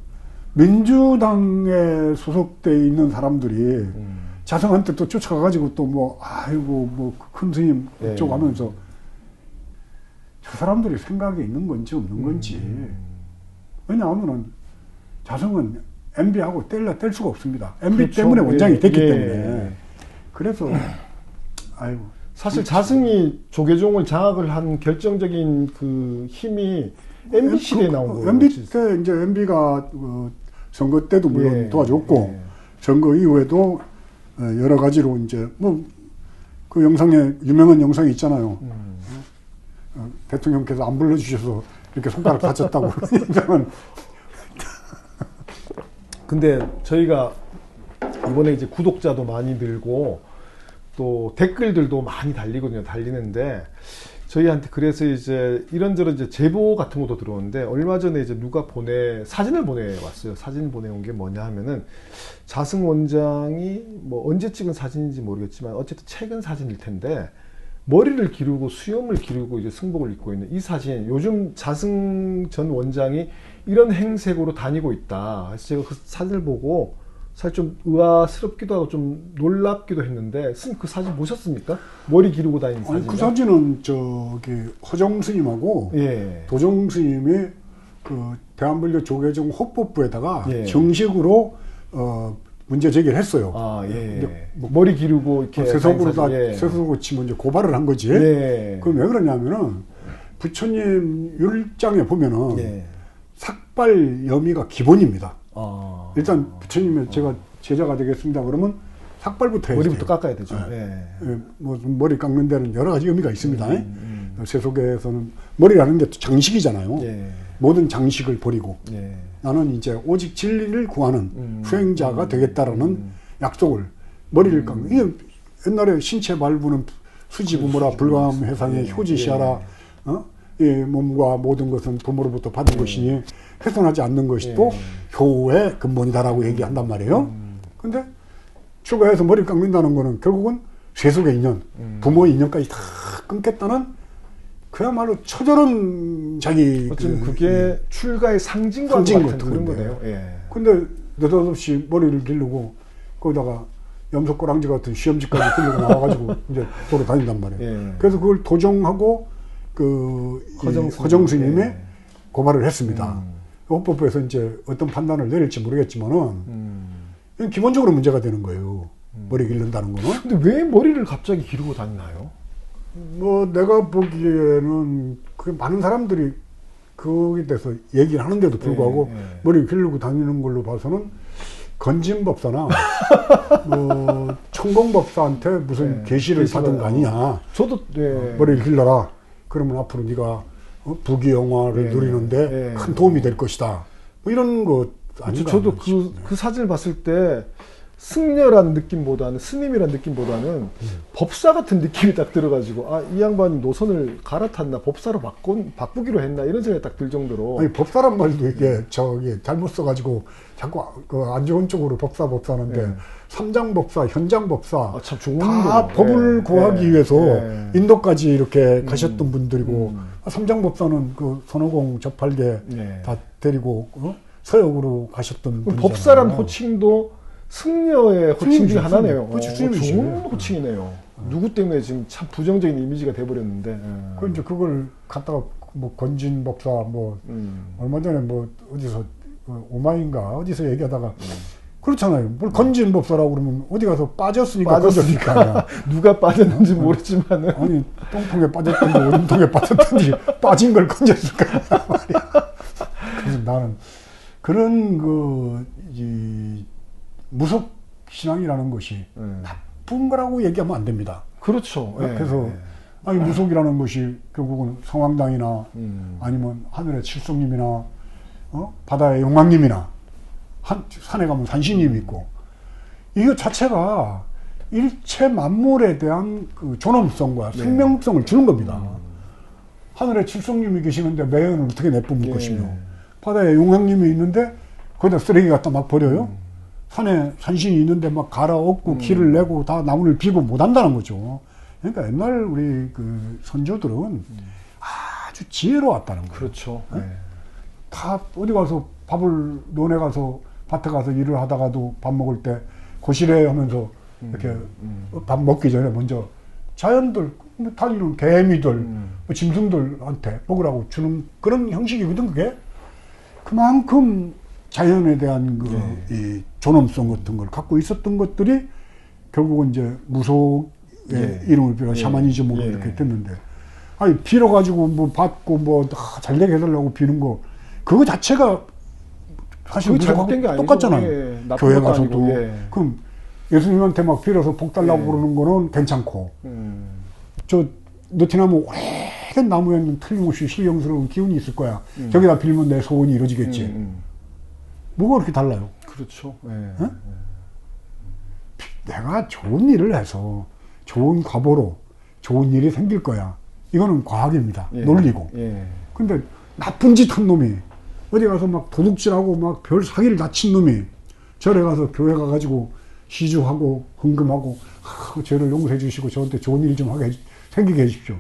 민주당에 소속돼 있는 사람들이 자성한테 또 쫓아가가지고 또 뭐 아이고 뭐 큰 스님 어쩌고 하면서 저 사람들이 생각이 있는 건지 없는 건지. 왜냐하면은 자성은 MB하고 뗄 수가 없습니다. MB 그렇죠. 때문에 원장이 됐기 때문에. 그래서 아이고. 사실 자승이 조계종을 장악을 한 결정적인 그 힘이 MB 시대에 나온 거예요. MB 때 이제 MB가 선거 때도 물론 도와줬고 선거 이후에도 여러 가지로 이제 뭐 그 영상에 유명한 영상이 있잖아요. 대통령께서 안 불러주셔서 이렇게 손가락 다쳤다고 영상은. 근데 저희가 이번에 이제 구독자도 많이 늘고 또 댓글들도 많이 달리는데 저희한테 그래서 이제 이런저런 이제 제보 같은 것도 들어오는데, 얼마 전에 이제 누가 사진을 보내왔어요. 사진 보내온 게 뭐냐 하면은 자승 원장이 뭐 언제 찍은 사진인지 모르겠지만 어쨌든 최근 사진일 텐데 머리를 기르고 수염을 기르고 이제 승복을 입고 있는 이 사진, 요즘 자승 전 원장이 이런 행색으로 다니고 있다. 그래서 제가 그 사진을 보고 사실 좀 의아스럽기도 하고 좀 놀랍기도 했는데 스님 그 사진 보셨습니까? 머리 기르고 다니는 사진. 아니, 그 사진은 저기 허정 스님하고 예. 도정 스님이 그 대한불교 조계종 헌법부에다가 예. 정식으로 문제 제기를 했어요. 아, 예. 근데 뭐 머리 기르고 이렇게 세속으로 다 다니는 사진. 예. 세속으로 치면 이제 고발을 한 거지. 예. 그럼 왜 그러냐면은 부처님 율장에 보면은 예. 삭발 염의가 기본입니다. 아. 일단 부처님의 제가 제자가 되겠습니다. 그러면 삭발부터 해야지. 머리부터 깎아야 되죠. 예. 예, 뭐 머리 깎는 데는 여러 가지 의미가 있습니다. 세속에서는 머리라는 게 또 장식이잖아요. 예. 모든 장식을 버리고 예. 나는 이제 오직 진리를 구하는 수행자가 되겠다라는 약속을 머리를 깎는. 이게 옛날에 신체 발부는 수지부모라 불감 해상의 효지시하라. 이 몸과 모든 것은 부모로부터 받은 것이니 훼손하지 않는 것이 또 효의 근본이다라고 얘기한단 말이에요. 근데 추가해서 머리를 깎는다는 거는 결국은 세속의 인연, 부모의 인연까지 다 끊겠다는 그야말로 처절한 자기 어쨌든 그게 출가의 상징과 상징 같은 같은 그런 건데. 거네요. 예. 근데 느닷없이 머리를 기르고 거기다가 염소꼬랑지 같은 시험지까지 들고 나와가지고 이제 돌아다닌단 말이에요. 예. 그래서 그걸 도정하고 허정 스님이 예. 고발을 했습니다. 헌법부에서 이제 어떤 판단을 내릴지 모르겠지만은 이건 기본적으로 문제가 되는 거예요. 머리 기른다는 거는. 근데 왜 머리를 갑자기 기르고 다니나요? 뭐 내가 보기에는 그 많은 사람들이 거기에 대해서 얘기를 하는데도 불구하고 예. 머리 기르고 다니는 걸로 봐서는 건진법사나 뭐 천공법사한테 무슨 계시를 받은 거 아니냐. 저도 머리를 길러라. 그러면 앞으로 네가 부귀영화를 예. 누리는데 예. 큰 도움이 될 것이다. 뭐 이런 거 아닌가. 저도 그 사진을 봤을 때 승려라는 느낌보다는 스님이라는 느낌보다는 법사 같은 느낌이 딱 들어가지고 아, 이 양반이 노선을 갈아탔나 법사로 바꾸기로 했나 이런 생각이 딱 들 정도로. 아니 법사란 말도 이게 저기 잘못 써가지고 자꾸 그 안 좋은 쪽으로 법사하는데 예. 삼장법사, 현장법사 아, 참 좋은 다 거네요. 법을 예. 구하기 예. 위해서 예. 인도까지 이렇게 가셨던 분들이고 삼장법사는 그 손오공 접팔계 예. 다 데리고 서역으로 가셨던 분이잖아요. 법사란 호칭도 승려의 호칭 중에 하나네요. 그렇죠. 좋은 호칭이네요. 누구 때문에 지금 참 부정적인 이미지가 돼버렸는데. 그 이제 그걸 갖다가 뭐 건진법사 뭐 얼마 전에 뭐 어디서 오마인가 어디서 얘기하다가 그렇잖아요. 뭘 건진법사라고 그러면 어디 가서 빠졌으니까 건졌으니까. 누가 빠졌는지 모르지만은. 아니 똥통에 빠졌던지 오줌통에 빠졌던지 빠진 걸 건졌을까 말이야. 그래서 나는 그런 이 무속 신앙이라는 것이 나쁜 거라고 얘기하면 안 됩니다. 그렇죠. 그래서 아니 무속이라는 것이 결국은 성황당이나 아니면 하늘의 칠성님이나 바다의 용왕님이나 산에 가면 산신님이 있고 이거 자체가 일체 만물에 대한 그 존엄성과 생명성을 주는 겁니다. 하늘에 칠성님이 계시는데 매연을 어떻게 내뿜을 것이며 바다에 용왕님이 있는데 거기다 쓰레기 갖다 막 버려요. 산에 산신이 있는데 막 갈아엎고 길을 내고 다 나무를 비고 못한다는 거죠. 그러니까 옛날 우리 그 선조들은 아주 지혜로웠다는 거예요. 그렇죠. 다 어디 가서 밥을 논에 가서 밭에 가서 일을 하다가도 밥 먹을 때 고시래 하면서 이렇게 밥 먹기 전에 먼저 자연들 다니는 개미들 뭐 짐승들한테 먹으라고 주는 그런 형식이거든. 그게 그만큼 자연에 대한 이 존엄성 같은 걸 갖고 있었던 것들이 결국은 이제 무속의 이름을 빌어 샤머니즘으로 이렇게 됐는데, 아니 빌어가지고 뭐 받고 뭐 잘 되게 해달라고 비는 거 그거 자체가 사실 무속하고 똑같잖아요. 교회 가서도 그럼 예수님한테 막 빌어서 복 달라고 그러는 거는 괜찮고 저 너티나무 오래된 나무에는 틀림없이 신령스러운 기운이 있을 거야. 저기다 빌면 내 소원이 이루어지겠지. 뭐가 그렇게 달라요? 그렇죠. 내가 좋은 일을 해서 좋은 과보로 좋은 일이 생길 거야. 이거는 과학입니다. 논리고. 근데 나쁜 짓 한 놈이 어디 가서 막 도둑질하고 막 별 사기를 다친 놈이 절에 가서 교회 가가지고 시주하고 헌금하고 죄를 용서해 주시고 저한테 좋은 일 좀 생기게 해주십시오.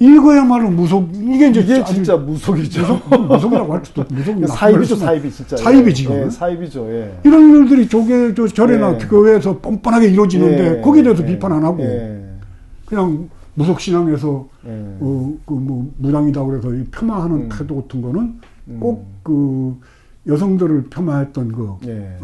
이거야말로 이게 이제 이게 아주 진짜 무속이죠. 무속이라고 할 수도 무속이 사입이죠, 사입이 진짜. 사입이 지금. 예, 사입이죠. 예. 이런 일들이 절에나 예. 교회에서 뻔뻔하게 이루어지는데 예, 거기에 대해서 예, 비판 안 하고 예. 그냥 무속 신앙에서 예. 뭐 무당이다 그래서 이 폄하하는 태도 같은 거는 음. 꼭 그 여성들을 폄하했던 예.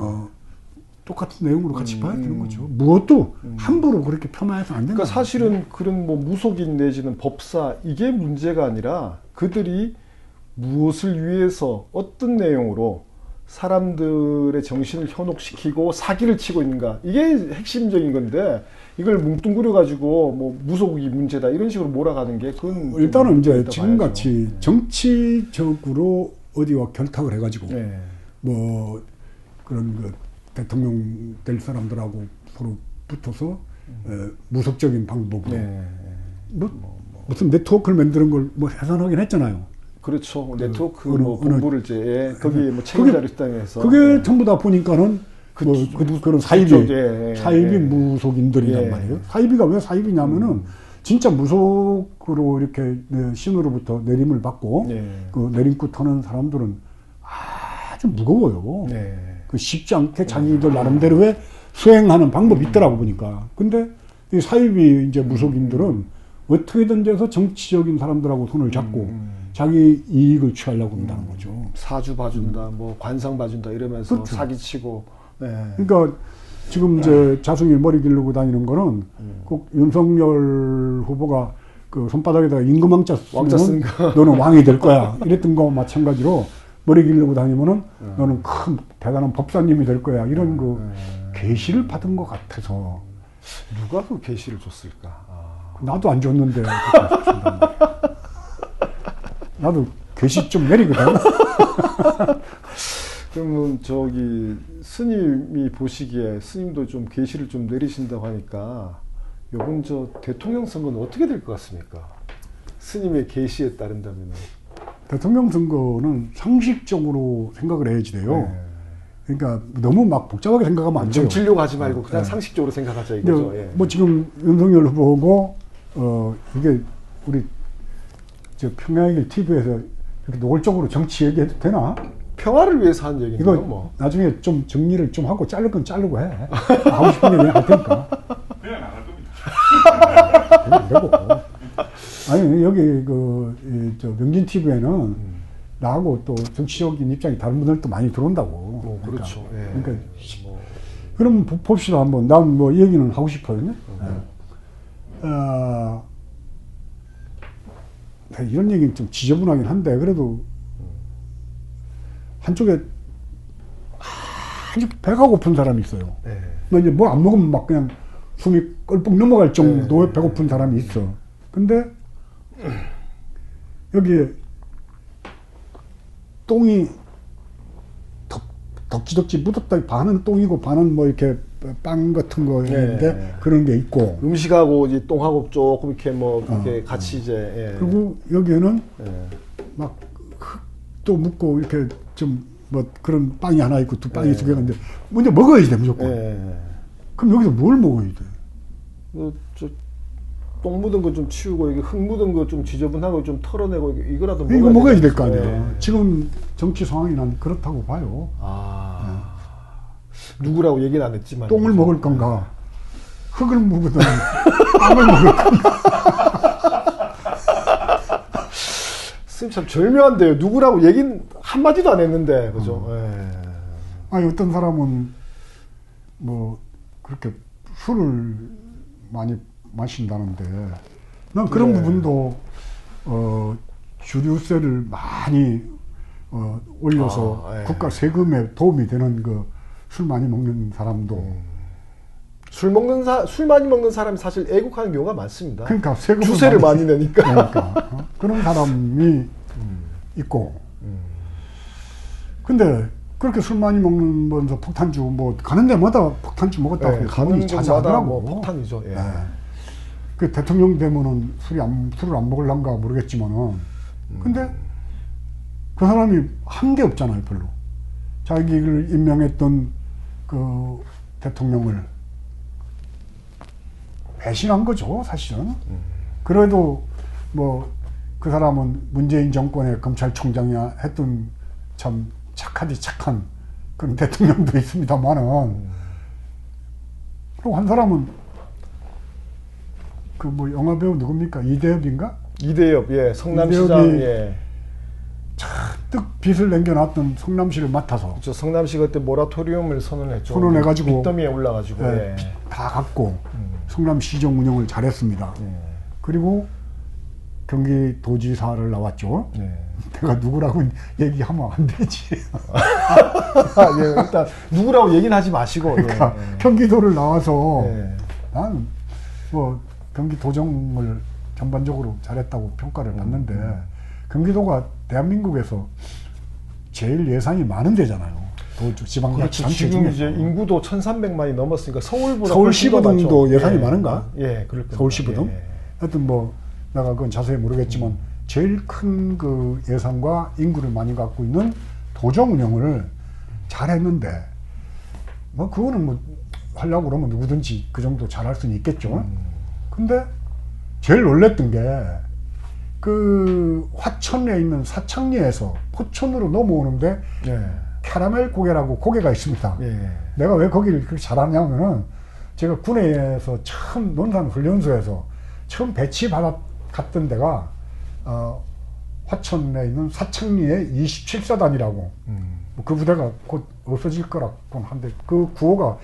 똑같은 내용으로 같이 봐야 되는 거죠. 무엇도 함부로 그렇게 폄하해서 안 된다. 그러니까 사실은 그런 뭐 무속인 내지는 법사 이게 문제가 아니라 그들이 무엇을 위해서 어떤 내용으로 사람들의 정신을 현혹시키고 사기를 치고 있는가 이게 핵심적인 건데 이걸 뭉뚱그려 가지고 뭐 무속이 문제다 이런 식으로 몰아가는 게 그건 일단은 이제 좀 지금같이 봐야죠. 정치적으로 어디와 결탁을 해가지고 네. 뭐 그런 그 대통령 될 사람들하고 서로 붙어서 무속적인 방법으로 네. 무슨 네트워크를 만드는 걸 뭐 해산하긴 했잖아요. 그렇죠. 네트워크 어느- 뭐 어느- 본부를 이제 거기 뭐 책임자를 수당해서 그게 전부 다 보니까는 그런 사입이 예. 무속인들이란 예. 말이에요. 사입이가 왜 사입이냐면은 진짜 무속으로 이렇게 신으로부터 내림을 받고 예. 그 내림굿 하는 사람들은 아주 무거워요. 네. 그 쉽지 않게 자기들 나름대로의 수행하는 방법이 있더라고 보니까. 근데 이 사입이 이제 무속인들은 어떻게든 해서 정치적인 사람들하고 손을 잡고 자기 이익을 취하려고 한다는 거죠. 사주 봐준다, 뭐 관상 봐준다 이러면서 그렇죠. 사기치고. 네. 그러니까 지금 이제 자승이 머리 기르고 다니는 거는 꼭 윤석열 후보가 그 손바닥에다가 임금왕자 왕자 쓰면 쓴 거. 너는 왕이 될 거야. 이랬던 거와 마찬가지로 머리 기르고 다니면은 너는 큰 대단한 법사님이 될 거야. 이런 그 계시를 받은 것 같아서 누가 그 계시를 줬을까? 아. 나도 안 줬는데 나도 계시 좀 내리거든. 그러면 저기 스님이 보시기에 스님도 좀 계시를 좀 내리신다고 하니까 요번 저 대통령 선거는 어떻게 될 것 같습니까? 스님의 계시에 따른다면. 대통령 선거는 상식적으로 생각을 해야지 돼요. 네. 그러니까 너무 막 복잡하게 생각하면 안 돼요. 정치려고 하지 말고 그냥 네. 상식적으로 생각하자 이거죠. 예. 뭐 지금 윤석열 후보고 이게 우리 저 평양일 TV에서 이렇게 노골적으로 정치 얘기해도 되나? 평화를 위해서 하는 얘기인데 이거 뭐. 나중에 좀 정리를 좀 하고 자를 건 자르고 해. 하고 싶은 얘기 할 테니까. 그냥 나갈 겁니다. 그러고. 아니 여기 저 명진 TV에는 나하고 또 정치적인 입장이 다른 분들도 많이 들어온다고. 뭐 그렇죠. 예. 그러니까 뭐. 그럼 봅시다 한번. 난 뭐 얘기는 하고 싶거든요. 이런 얘기는 좀 지저분하긴 한데 그래도 한쪽에 아주 배가 고픈 사람이 있어요. 예. 뭐 이제 뭐 안 먹으면 막 그냥 숨이 껄쩍 넘어갈 정도의 배고픈 사람이 있어. 근데 여기에 똥이 덕지덕지 묻었다. 반은 똥이고 반은 뭐 이렇게 빵 같은 거인데 네. 그런 게 있고. 음식하고 이제 똥하고 조금 이렇게 뭐 이렇게 같이 이제. 예. 그리고 여기에는 예. 막 흙도 묻고 이렇게 좀 뭐 그런 빵이 하나 있고 두 빵이 두 개가 있는데 먼저 먹어야 돼 무조건. 예. 그럼 여기서 뭘 먹어야 돼? 똥 묻은 거 좀 치우고 이게 흙 묻은 거 좀 지저분하고 좀 털어내고 이거라도 이거 먹어야 될 거 되지. 아니야. 예. 지금 정치 상황이 난 그렇다고 봐요. 아. 누구라고 얘기는 안 했지만. 똥을 먹을 건가? 흙을 먹든 빵을 먹을 건가? 선생님 참 절묘한데요. 누구라고 얘기는 한마디도 안 했는데, 그죠? 예. 아니 어떤 사람은 뭐 그렇게 술을 많이 마신다는데 난 그런 네. 부분도 주류세를 많이 올려서 예. 국가 세금에 도움이 되는 그 술 많이 먹는 사람도 술 많이 먹는 사람이 사실 애국하는 경우가 많습니다. 그러니까 세금을 주세를 많이 내니까. 그러니까 그런 사람이 있고 근데 그렇게 술 많이 먹으면서 폭탄주 뭐 가는 데마다 폭탄주 먹었다고 예, 가는 가는 곳마다 자자하더라고. 뭐 폭탄이죠. 예. 그 대통령 되면은 술을 안 먹을란가 모르겠지만은 근데 그 사람이 한 게 없잖아요 별로. 자기를 임명했던 그 대통령을 배신한 거죠 사실은. 그래도 뭐 그 사람은 문재인 정권의 검찰총장이야 했던 참 착하디 착한 그런 대통령도 있습니다만은 그리고 한 사람은 그 뭐 영화 배우 누굽니까? 이대엽인가? 이대엽, 예, 성남시장, 이대엽이 예. 잔뜩 빚을 남겨놨던 성남시를 맡아서 저 성남시 그때 모라토리움을 선언했죠. 선언해가지고 빚더미에 올라가지고, 예, 예. 다 갖고 성남시정 운영을 잘했습니다. 예. 그리고 경기도지사를 나왔죠. 예. 내가 누구라고 얘기하면 안 되지. 아, 예, 일단 누구라고 얘기는 하지 마시고. 그러니까 예, 예. 경기도를 나와서 예. 나는 뭐 경기도정을 전반적으로 잘했다고 평가를 받는데 경기도가 대한민국에서 제일 예산이 많은 데잖아요. 지방자치 그렇죠. 지금 중에서. 이제 인구도 1,300만이 넘었으니까 서울보다 서울시부등도 예산이 예. 많은가? 예, 그럴 겁니다. 서울시부등? 예. 하여튼 뭐 내가 그건 자세히 모르겠지만 제일 큰 그 예산과 인구를 많이 갖고 있는 도정 운영을 잘했는데 뭐 그거는 뭐 하려고 그러면 누구든지 그 정도 잘할 수는 있겠죠. 근데 제일 놀랬던 게 그 화천에 있는 사창리에서 포천으로 넘어오는데 예. 캐러멜 고개라고 고개가 있습니다. 예. 내가 왜 거기를 그렇게 잘하냐면은 제가 군에서 처음 논산 훈련소에서 처음 배치받아 갔던 데가 화천에 있는 사창리의 27사단이라고 뭐 그 부대가 곧 없어질 거라고 한데 그 구호가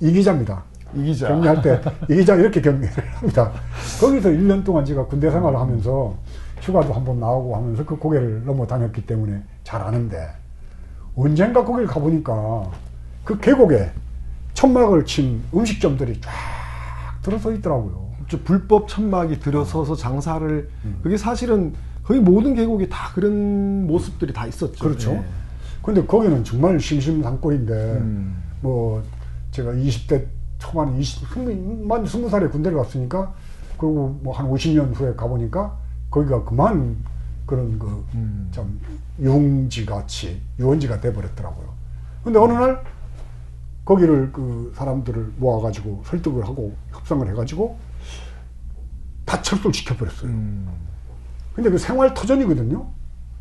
이기자입니다. 이기자. 경리할 때 이기자 이렇게 경리를 합니다. 거기서 1년 동안 제가 군대 생활을 하면서 휴가도 한번 나오고 하면서 그 고개를 넘어 다녔기 때문에 잘 아는데 언젠가 거기를 가보니까 그 계곡에 천막을 친 음식점들이 쫙 들어서 있더라고요. 저 불법 천막이 들어서서 장사를 그게 사실은 거의 모든 계곡에 다 그런 모습들이 다 있었죠. 그렇죠. 예. 근데 거기는 정말 심심산골인데 뭐 제가 20대 초반에 20살에 군대를 갔으니까 그리고 뭐 한 50년 후에 가보니까 거기가 그만 그런 그 참 유원지가 돼버렸더라고요. 근데 어느 날 거기를 그 사람들을 모아가지고 설득을 하고 협상을 해가지고 다 철수를 시켜버렸어요. 근데 그 생활터전이거든요.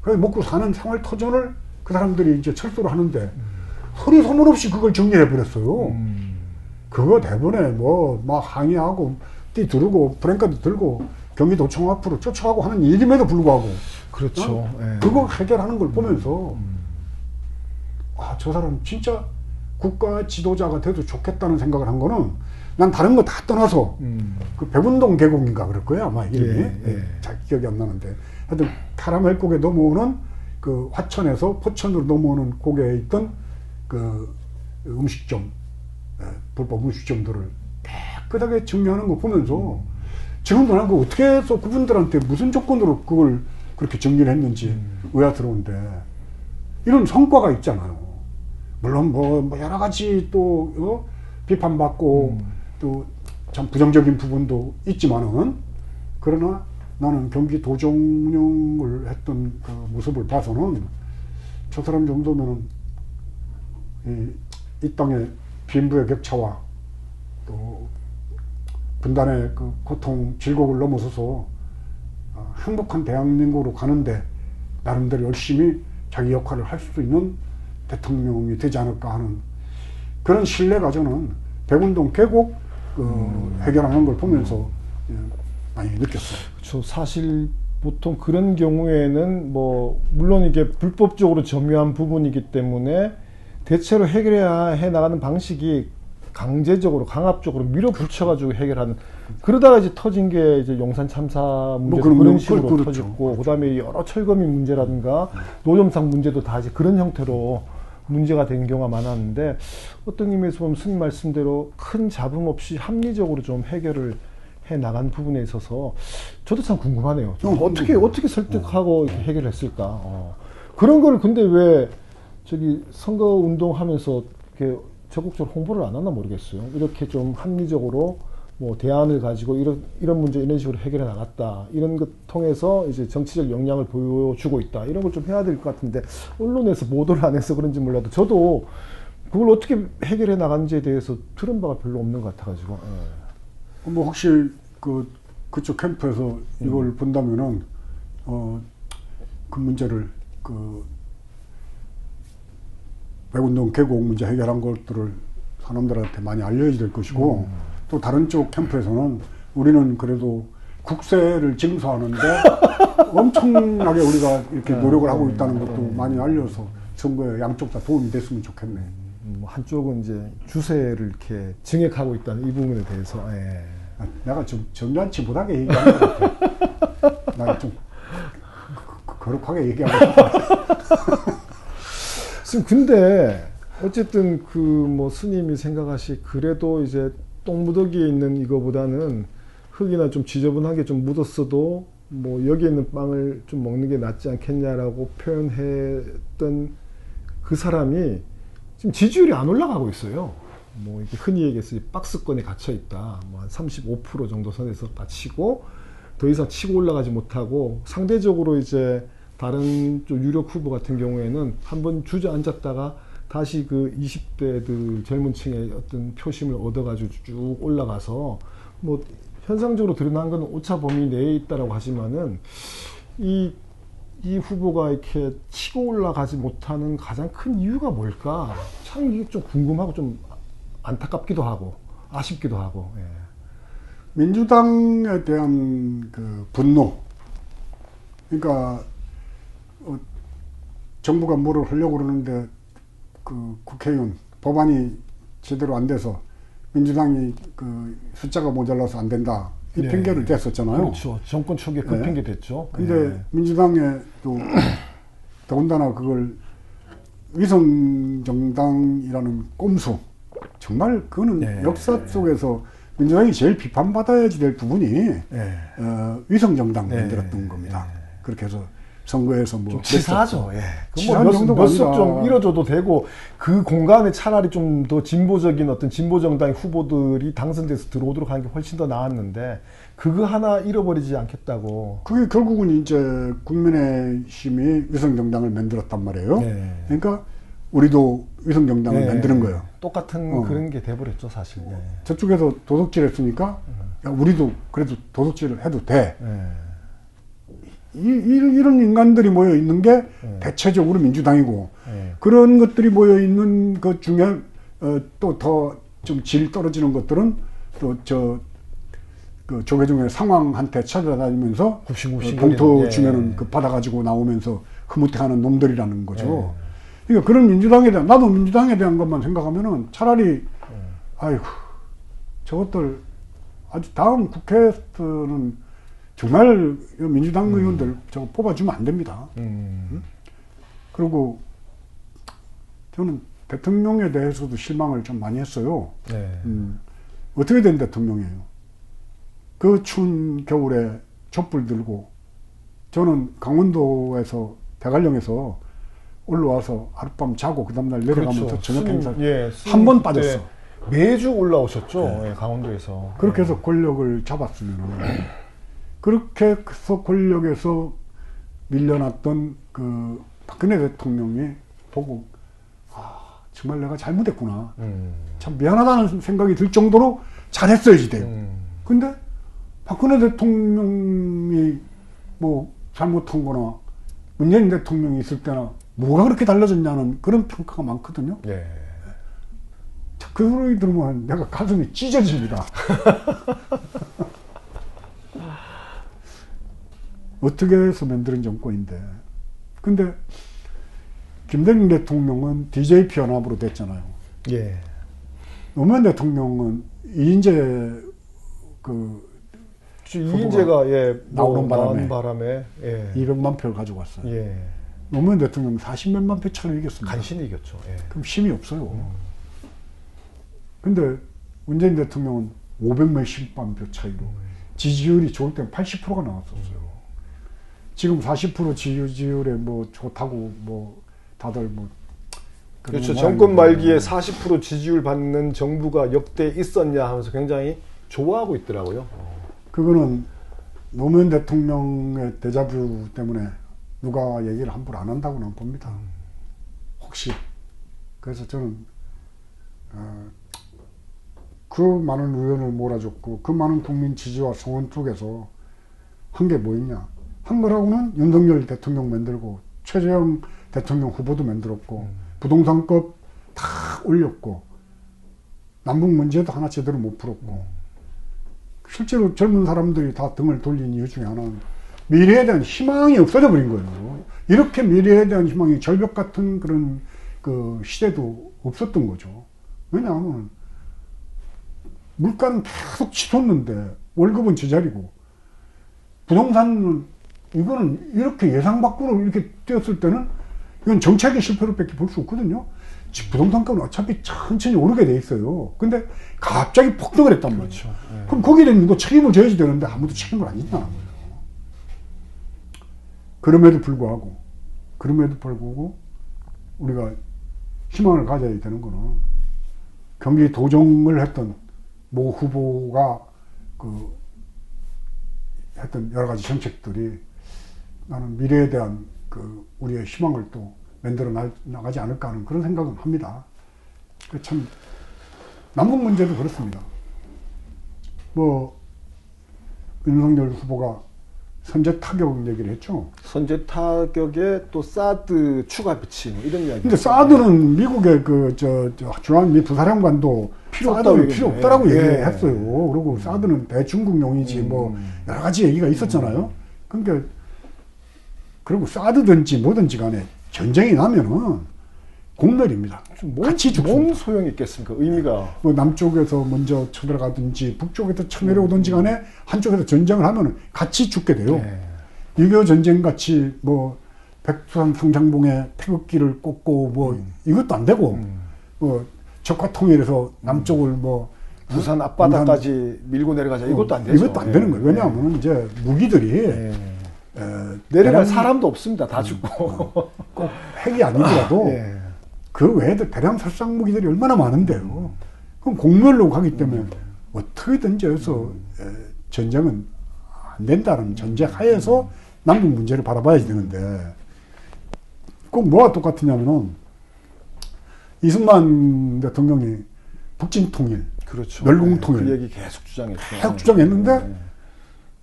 그래서 먹고 사는 생활터전을 그 사람들이 이제 철수를 하는데 소리 소문 없이 그걸 정리해버렸어요. 그거 대본에 뭐 막 항의하고 뛰두르고 프랭카드 들고 경기도청 앞으로 쫓아가고 하는 일임에도 불구하고 그렇죠. 예. 그거 해결하는 걸 보면서 아, 저 사람 진짜 국가 지도자가 돼도 좋겠다는 생각을 한 거는 난 다른 거 다 떠나서 그 백운동 계곡인가 그럴 거예요 아마 이름이. 예. 잘 기억이 안 나는데 하여튼 카라멜곡에 넘어오는 그 화천에서 포천으로 넘어오는 곡에 있던 그 음식점 불법 음식점들을 깨끗하게 정리하는 거 보면서 지금도 난 그 어떻게 해서 그분들한테 무슨 조건으로 그걸 그렇게 정리를 했는지 의아스러운데 이런 성과가 있잖아요. 물론 뭐 여러 가지 또 비판받고 또 참 부정적인 부분도 있지만은 그러나 나는 경기도정 운영을 했던 그 모습을 봐서는 저 사람 정도면은 이 땅의 빈부의 격차와 또 분단의 그 고통, 질곡을 넘어서서 행복한 대한민국으로 가는데 나름대로 열심히 자기 역할을 할 수 있는 대통령이 되지 않을까 하는 그런 신뢰가 저는 백운동 계곡 해결하는 걸 보면서 많이 느꼈어요. 그렇죠. 사실 보통 그런 경우에는 뭐 물론 이게 불법적으로 점유한 부분이기 때문에 대체로 해결해야 해 나가는 방식이 강제적으로 강압적으로 밀어붙여가지고 해결하는 그러다가 이제 터진 게 이제 용산 참사 문제도 그럼요. 그런 식으로 그렇죠. 터졌고 그다음에 여러 철거민 문제라든가 노점상 문제도 다 이제 그런 형태로 문제가 된 경우가 많았는데 어떤 의미에서 보면 스님 말씀대로 큰 잡음 없이 합리적으로 좀 해결을 해 나간 부분에 있어서 저도 참 궁금하네요. 어떻게 설득하고 이렇게 해결했을까? 그런 걸 근데 왜 저기 선거 운동하면서 이렇게 적극적으로 홍보를 안 하나 모르겠어요. 이렇게 좀 합리적으로 뭐 대안을 가지고 이런 문제 이런 식으로 해결해 나갔다. 이런 것 통해서 이제 정치적 역량을 보여주고 있다. 이런 걸 좀 해야 될 것 같은데 언론에서 보도를 안 해서 그런지 몰라도 저도 그걸 어떻게 해결해 나간지에 대해서 들은 바가 별로 없는 것 같아가지고. 뭐 혹시 그 그쪽 캠프에서 이걸 본다면은 그 문제를 백운동 계곡 문제 해결한 것들을 사람들한테 많이 알려야 될 것이고 또 다른 쪽 캠프에서는 우리는 그래도 국세를 징수하는데 엄청나게 우리가 이렇게 노력을 하고 있다는 것도 많이 알려서 선거에 양쪽 다 도움이 됐으면 좋겠네. 뭐 한쪽은 이제 주세를 이렇게 증액하고 있다는 이 부분에 대해서 내가 좀 점잖지 못하게 얘기하는 것 같아. 나 좀 거룩하게 얘기하고 싶어. 근데 어쨌든 그 뭐 스님이 생각하시 그래도 이제 똥무더기에 있는 이거보다는 흙이나 좀 지저분하게 좀 묻었어도 뭐 여기에 있는 빵을 좀 먹는 게 낫지 않겠냐라고 표현했던 그 사람이 지금 지지율이 안 올라가고 있어요. 뭐 이렇게 흔히 얘기해서 박스권에 갇혀 있다. 뭐 한 35% 정도 선에서 갇히고 더 이상 치고 올라가지 못하고 상대적으로 이제 다른 좀 유력 후보 같은 경우에는 한번 주저앉았다가 다시 그 20대들 젊은 층의 어떤 표심을 얻어가지고 쭉 올라가서 뭐 현상적으로 드러난 건 오차 범위 내에 있다라고 하지만은 이 후보가 이렇게 치고 올라가지 못하는 가장 큰 이유가 뭘까? 참 이게 좀 궁금하고 좀 안타깝기도 하고 아쉽기도 하고. 예. 민주당에 대한 그 분노. 그러니까 정부가 뭐를 하려고 그러는데 그 국회의원 법안이 제대로 안 돼서 민주당이 그 숫자가 모자라서 안 된다. 이 네. 핑계를 댔었잖아요. 그렇죠. 정권 초기에 그 네. 핑계 됐죠. 근데 예. 민주당에 또 더군다나 그걸 위성정당이라는 꼼수. 정말 그거는 네. 역사 속에서 민주당이 제일 비판받아야지 될 부분이 예. 위성정당 네. 만들었던 겁니다. 그렇게 해서 선거에서 뭐 좀 치사하죠. 예. 치사한 몇 정도가 석 좀 아니라. 잃어줘도 되고 그 공간에 차라리 좀 더 진보적인 어떤 진보 정당의 후보들이 당선돼서 들어오도록 하는 게 훨씬 더 나았는데 그거 하나 잃어버리지 않겠다고. 그게 결국은 이제 국민의힘이 위성정당을 만들었단 말이에요. 네. 그러니까 우리도 위성정당을 네. 만드는 거예요. 똑같은 그런 게 돼버렸죠, 사실. 예. 저쪽에서 도둑질 했으니까 야, 우리도 그래도 도둑질을 해도 돼. 예. 이런 인간들이 모여 있는 게 대체적으로 민주당이고 예. 그런 것들이 모여 있는 것 중에 또 더 좀 질 떨어지는 것들은 또 그 조계종의 상황한테 찾아다니면서 굽신굽신 봉투 거리는, 예. 주면은 그 받아가지고 나오면서 흐뭇해하는 놈들이라는 거죠. 그러니까 그런 민주당에 대한 나도 민주당에 대한 것만 생각하면은 차라리 아이고 저것들 아주 다음 국회에서는 정말 민주당 의원들 저거 뽑아주면 안 됩니다. 그리고 저는 대통령에 대해서도 실망을 좀 많이 했어요. 네. 어떻게 된 대통령이에요? 그 추운 겨울에 촛불 들고 저는 강원도에서 대관령에서 올라와서 하룻밤 자고 그 다음날 내려가면서 그렇죠. 저녁 행사 예, 한 번 빠졌어. 매주 올라오셨죠, 예, 강원도에서. 그렇게 해서 권력을 잡았으면 그렇게 해서 권력에서 밀려났던 그 박근혜 대통령이 보고 정말 내가 잘못했구나. 참 미안하다는 생각이 들 정도로 잘했어야지 돼요. 근데 박근혜 대통령이 뭐 잘못한 거나 문재인 대통령이 있을 때나 뭐가 그렇게 달라졌냐는 그런 평가가 많거든요. 예. 그 소리 들으면 내가 가슴이 찢어집니다. 어떻게 해서 만드는 정권인데. 근데 김대중 대통령은 DJP 연합으로 됐잖아요. 예. 노무현 대통령은 이인재 그 이인재가 예, 나오는 바람에 바람에 예. 200만 표를 가지고 왔어요. 예. 노무현 대통령 40몇만 표 차로 이겼습니다. 간신히 이겼죠. 예. 그럼 힘이 없어요. 근데 문재인 대통령은 500몇십만 표 차이로 지지율이 좋을 때는 80%가 나왔었어요. 지금 40% 지지율에 뭐 좋다고 뭐 다들 뭐 그렇죠. 정권 말기에 40% 지지율 받는 정부가 역대 있었냐 하면서 굉장히 좋아하고 있더라고요. 그거는 노무현 대통령의 데자뷰 때문에 누가 얘기를 함부로 안 한다고 난 봅니다. 혹시. 그래서 저는 그 많은 의원을 몰아줬고 그 많은 국민 지지와 성원 속에서 한 게 뭐 있냐. 한 거라고는 윤석열 대통령 만들고 최재형 대통령 후보도 만들었고 부동산법 다 올렸고 남북 문제도 하나 제대로 못 풀었고 실제로 젊은 사람들이 다 등을 돌린 이유 중에 하나는 미래에 대한 희망이 없어져 버린 거예요. 이렇게 미래에 대한 희망이 절벽 같은 그런 그 시대도 없었던 거죠. 왜냐하면 물가는 계속 치솟는데 월급은 제자리고 부동산은 이거는 이렇게 예상 밖으로 이렇게 뛰었을 때는 이건 정책의 실패로밖에 볼 수 없거든요. 부동산가는 어차피 천천히 오르게 돼 있어요. 근데 갑자기 폭등을 했단 말이죠. 네. 그럼 거기에 대한 누가 책임을 져야지 되는데 아무도 책임을 안 진다는 거예요. 그럼에도 불구하고 우리가 희망을 가져야 되는 거는 경기 도정을 했던 모 후보가 했던 여러 가지 정책들이 나는 미래에 대한 우리의 희망을 또 만들어 나가지 않을까 하는 그런 생각은 합니다. 참 남북 문제도 그렇습니다. 뭐 윤석열 후보가 선제 타격 얘기를 했죠. 선제 타격에 또 사드 추가 배치 뭐 이런 이야기. 근데 사드는 미국의 주한미 부사령관도 사드는 필요 없다라고 얘기했어요. 그리고 사드는 대중국용이지 뭐 여러 가지 얘기가 있었잖아요. 그러니까 그리고 사드든지 뭐든지 간에 전쟁이 나면은 공멸입니다. 같이 죽습니다. 뭔 소용이 있겠습니까? 의미가. 뭐 남쪽에서 먼저 쳐들어가든지 북쪽에서 쳐내려오든지 간에 한쪽에서 전쟁을 하면은 같이 죽게 돼요. 6.25 전쟁 같이 뭐 백두산 성장봉에 태극기를 꽂고 뭐 이것도 안 되고 뭐 적화 통일해서 남쪽을 뭐 부산 앞바다까지 밀고 내려가자 이것도 안 되죠. 이것도 안 되는 거예요. 왜냐하면 이제 무기들이 내려갈 사람도 없습니다. 다 죽고. 꼭 핵이 아니더라도 그 외에도 대량 살상 무기들이 얼마나 많은데요. 그럼 공멸로 가기 때문에 어떻게든지 해서 전쟁은 안 된다는 전제 하에서 남북 문제를 바라봐야 되는데 꼭 뭐가 똑같으냐면은 이승만 대통령이 북진 통일, 그렇죠. 멸공 통일 그 얘기 계속 주장했죠. 계속 주장했는데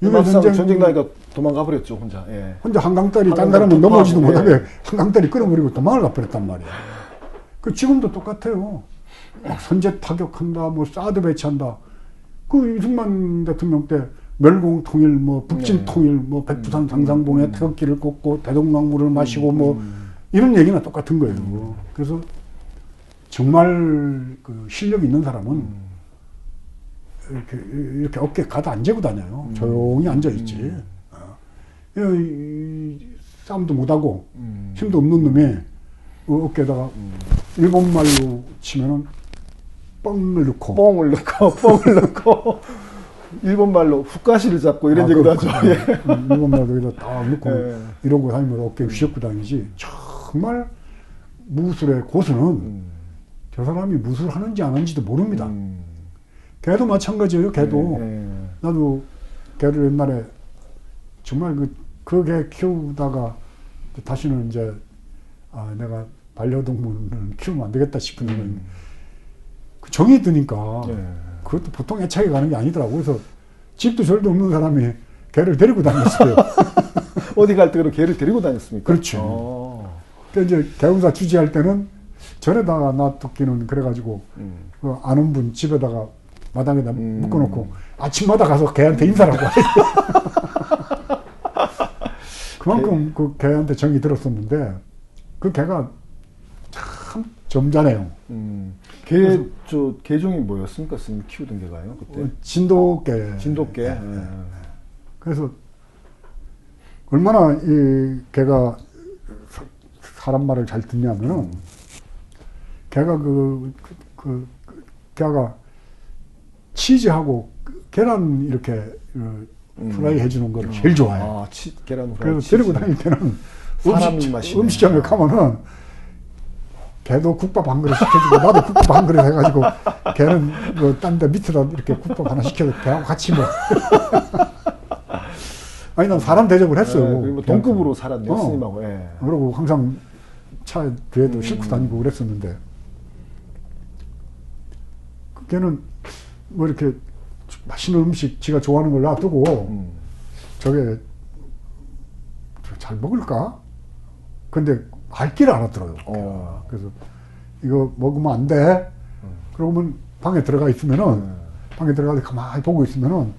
유교 전쟁 나니까 도망가 버렸죠 혼자. 혼자 한강다리 딴 사람은 넘어오지도 못하게 한강다리 끌어버리고 도망을 가버렸단 말이에요. 그 지금도 똑같아요. 막 선제 타격한다, 뭐 사드 배치한다. 그 이승만 대통령 때 멸공 통일, 뭐 북진 통일, 뭐 백두산 상상봉에 태극기를 꽂고 대동강물을 마시고 뭐 이런 얘기나 똑같은 거예요. 그래서 정말 그 실력 있는 사람은 이렇게 어깨에 가다 안 재고 다녀요. 조용히 앉아있지. 싸움도 못하고 힘도 없는 놈이 어깨에다가 일본말로 치면은 뻥을 넣고 일본말로 훅가시를 잡고 이런 얘기도 하죠. 일본말로 여기다 딱 넣고 이러고 다니면 어깨에 휘젓고 다니지. 정말 무술의 고수는 저 사람이 무술하는지 안 하는지도 모릅니다. 걔도 마찬가지예요. 걔도 나도 걔를 옛날에 정말 그 개 키우다가 다시는 이제 내가 반려동물은 키우면 안 되겠다 싶은 그 정이 드니까 그것도 보통 애착이 가는 게 아니더라고. 그래서 집도 절도 없는 사람이 개를 데리고 다녔어요. 어디 갈 때 그럼 개를 데리고 다녔습니까? 그렇죠. 그러니까 이제 개운사 주지할 때는 전에다가 놔두기는 그래가지고 그 아는 분 집에다가 마당에다 묶어놓고 아침마다 가서 개한테 인사를 하고 그만큼 그 개한테 정이 들었었는데 그 개가 참 점잖아요. 개종이 뭐였습니까? 스님 키우던 개가요? 그때? 진돗개. 진돗개. 그래서 얼마나 이 개가 사람 말을 잘 듣냐면은 개가 개가 치즈하고 계란 이렇게 프라이 해주는 걸 제일 좋아해요. 계란 프라이. 그래서 데리고 다닐 때는 음식점에 가면은 걔도 국밥 한 그릇 시켜주고 나도 국밥 한 그릇 해가지고 걔는 뭐 딴 데 밑에다 이렇게 국밥 하나 시켜서 걔하고 같이 뭐 아니 난 사람 대접을 했어요. 뭐 동급으로 살았네요. 스님하고. 그러고 항상 차 뒤에도 싣고 다니고 그랬었는데 걔는 뭐 이렇게 맛있는 음식 지가 좋아하는 걸 놔두고 저게 잘 먹을까? 근데 알 길을 알아들어요. 그래서 이거 먹으면 안 돼. 그러면 방에 들어가 있으면은 방에 들어가서 가만히 보고 있으면은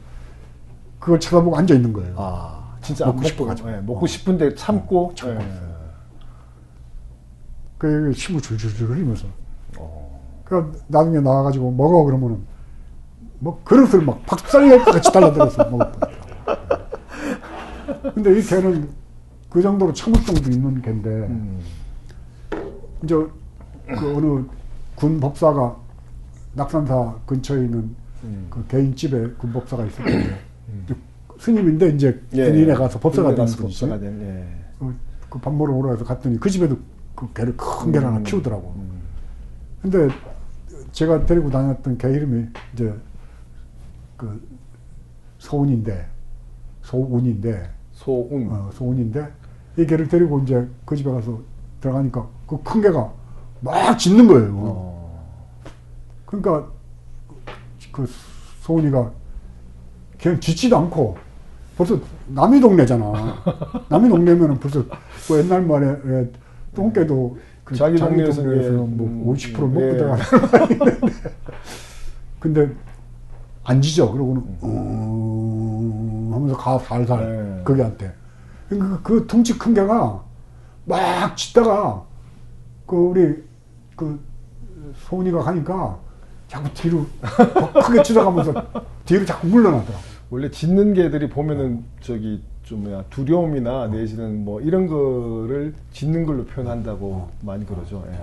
그걸 쳐다보고 앉아 있는 거예요. 아, 진짜 먹고 먹고 싶어가지고. 먹고 싶은데 참고. 참고 예. 있어요. 그 침을 줄줄줄 흘리면서. 그 나중에 나와가지고 먹어 그러면은 뭐 그릇을 막 박살날 것 같이 달라들어서 먹었다. 근데 이 개는 그 정도로 참을성도 있는 개인데 이제 그 어느 군 법사가 낙산사 근처에 있는 그 개인집에 군 법사가 있을 텐데 스님인데 이제 군인에 가서 법사가 된 분이지. 법사가 된. 예. 그 밥 먹으러 오라 해서 갔더니 그 집에도 그 개를 큰 개를 하나 키우더라고. 근데 제가 데리고 다녔던 개 이름이 이제 그 소운인데 소운. 소운인데 이 개를 데리고 이제 그 집에 가서 들어가니까 그 큰 개가 막 짖는 거예요. 그러니까 그 소운이가 걔는 짖지도 않고 벌써 남의 동네잖아. 남의 동네면은 벌써 그 옛날 말에 똥개도 그 자기 동네에서 뭐 50% 먹고 예. 들어가는 말이 있는데 근데 안 짖어. 그러고는 하면서 가 살살 예. 거기한테. 그러니까 그 덩치 큰 개가 막 짖다가 그 우리 그 소은이가 가니까 자꾸 뒤로 더 크게 짖어가면서 뒤로 자꾸 물러나더라고. 원래 짖는 개들이 보면은 저기 좀 뭐야 두려움이나 내지는 뭐 이런 거를 짖는 걸로 표현한다고 많이 그러죠. 예.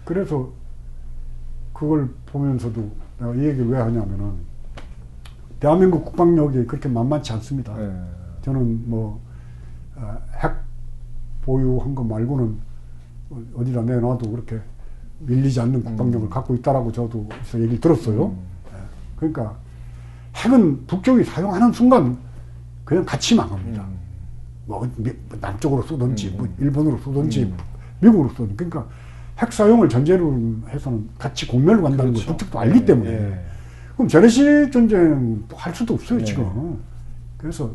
그래서 그걸 보면서도 내가 이 얘기를 왜 하냐면은 대한민국 국방력이 그렇게 만만치 않습니다. 예. 저는 뭐 핵 보유한 거 말고는 어디다 내놔도 그렇게 밀리지 않는 국방력을 갖고 있다라고 저도 얘기를 들었어요. 그러니까 핵은 북쪽이 사용하는 순간 그냥 같이 망합니다. 뭐 남쪽으로 쏘든지 뭐 일본으로 쏘든지 미국으로 쏘든지. 그러니까 핵 사용을 전제로 해서는 같이 공멸로 간다는 걸 북측도 알기 때문에. 예. 그럼 재래식 전쟁 할 수도 없어요 지금. 그래서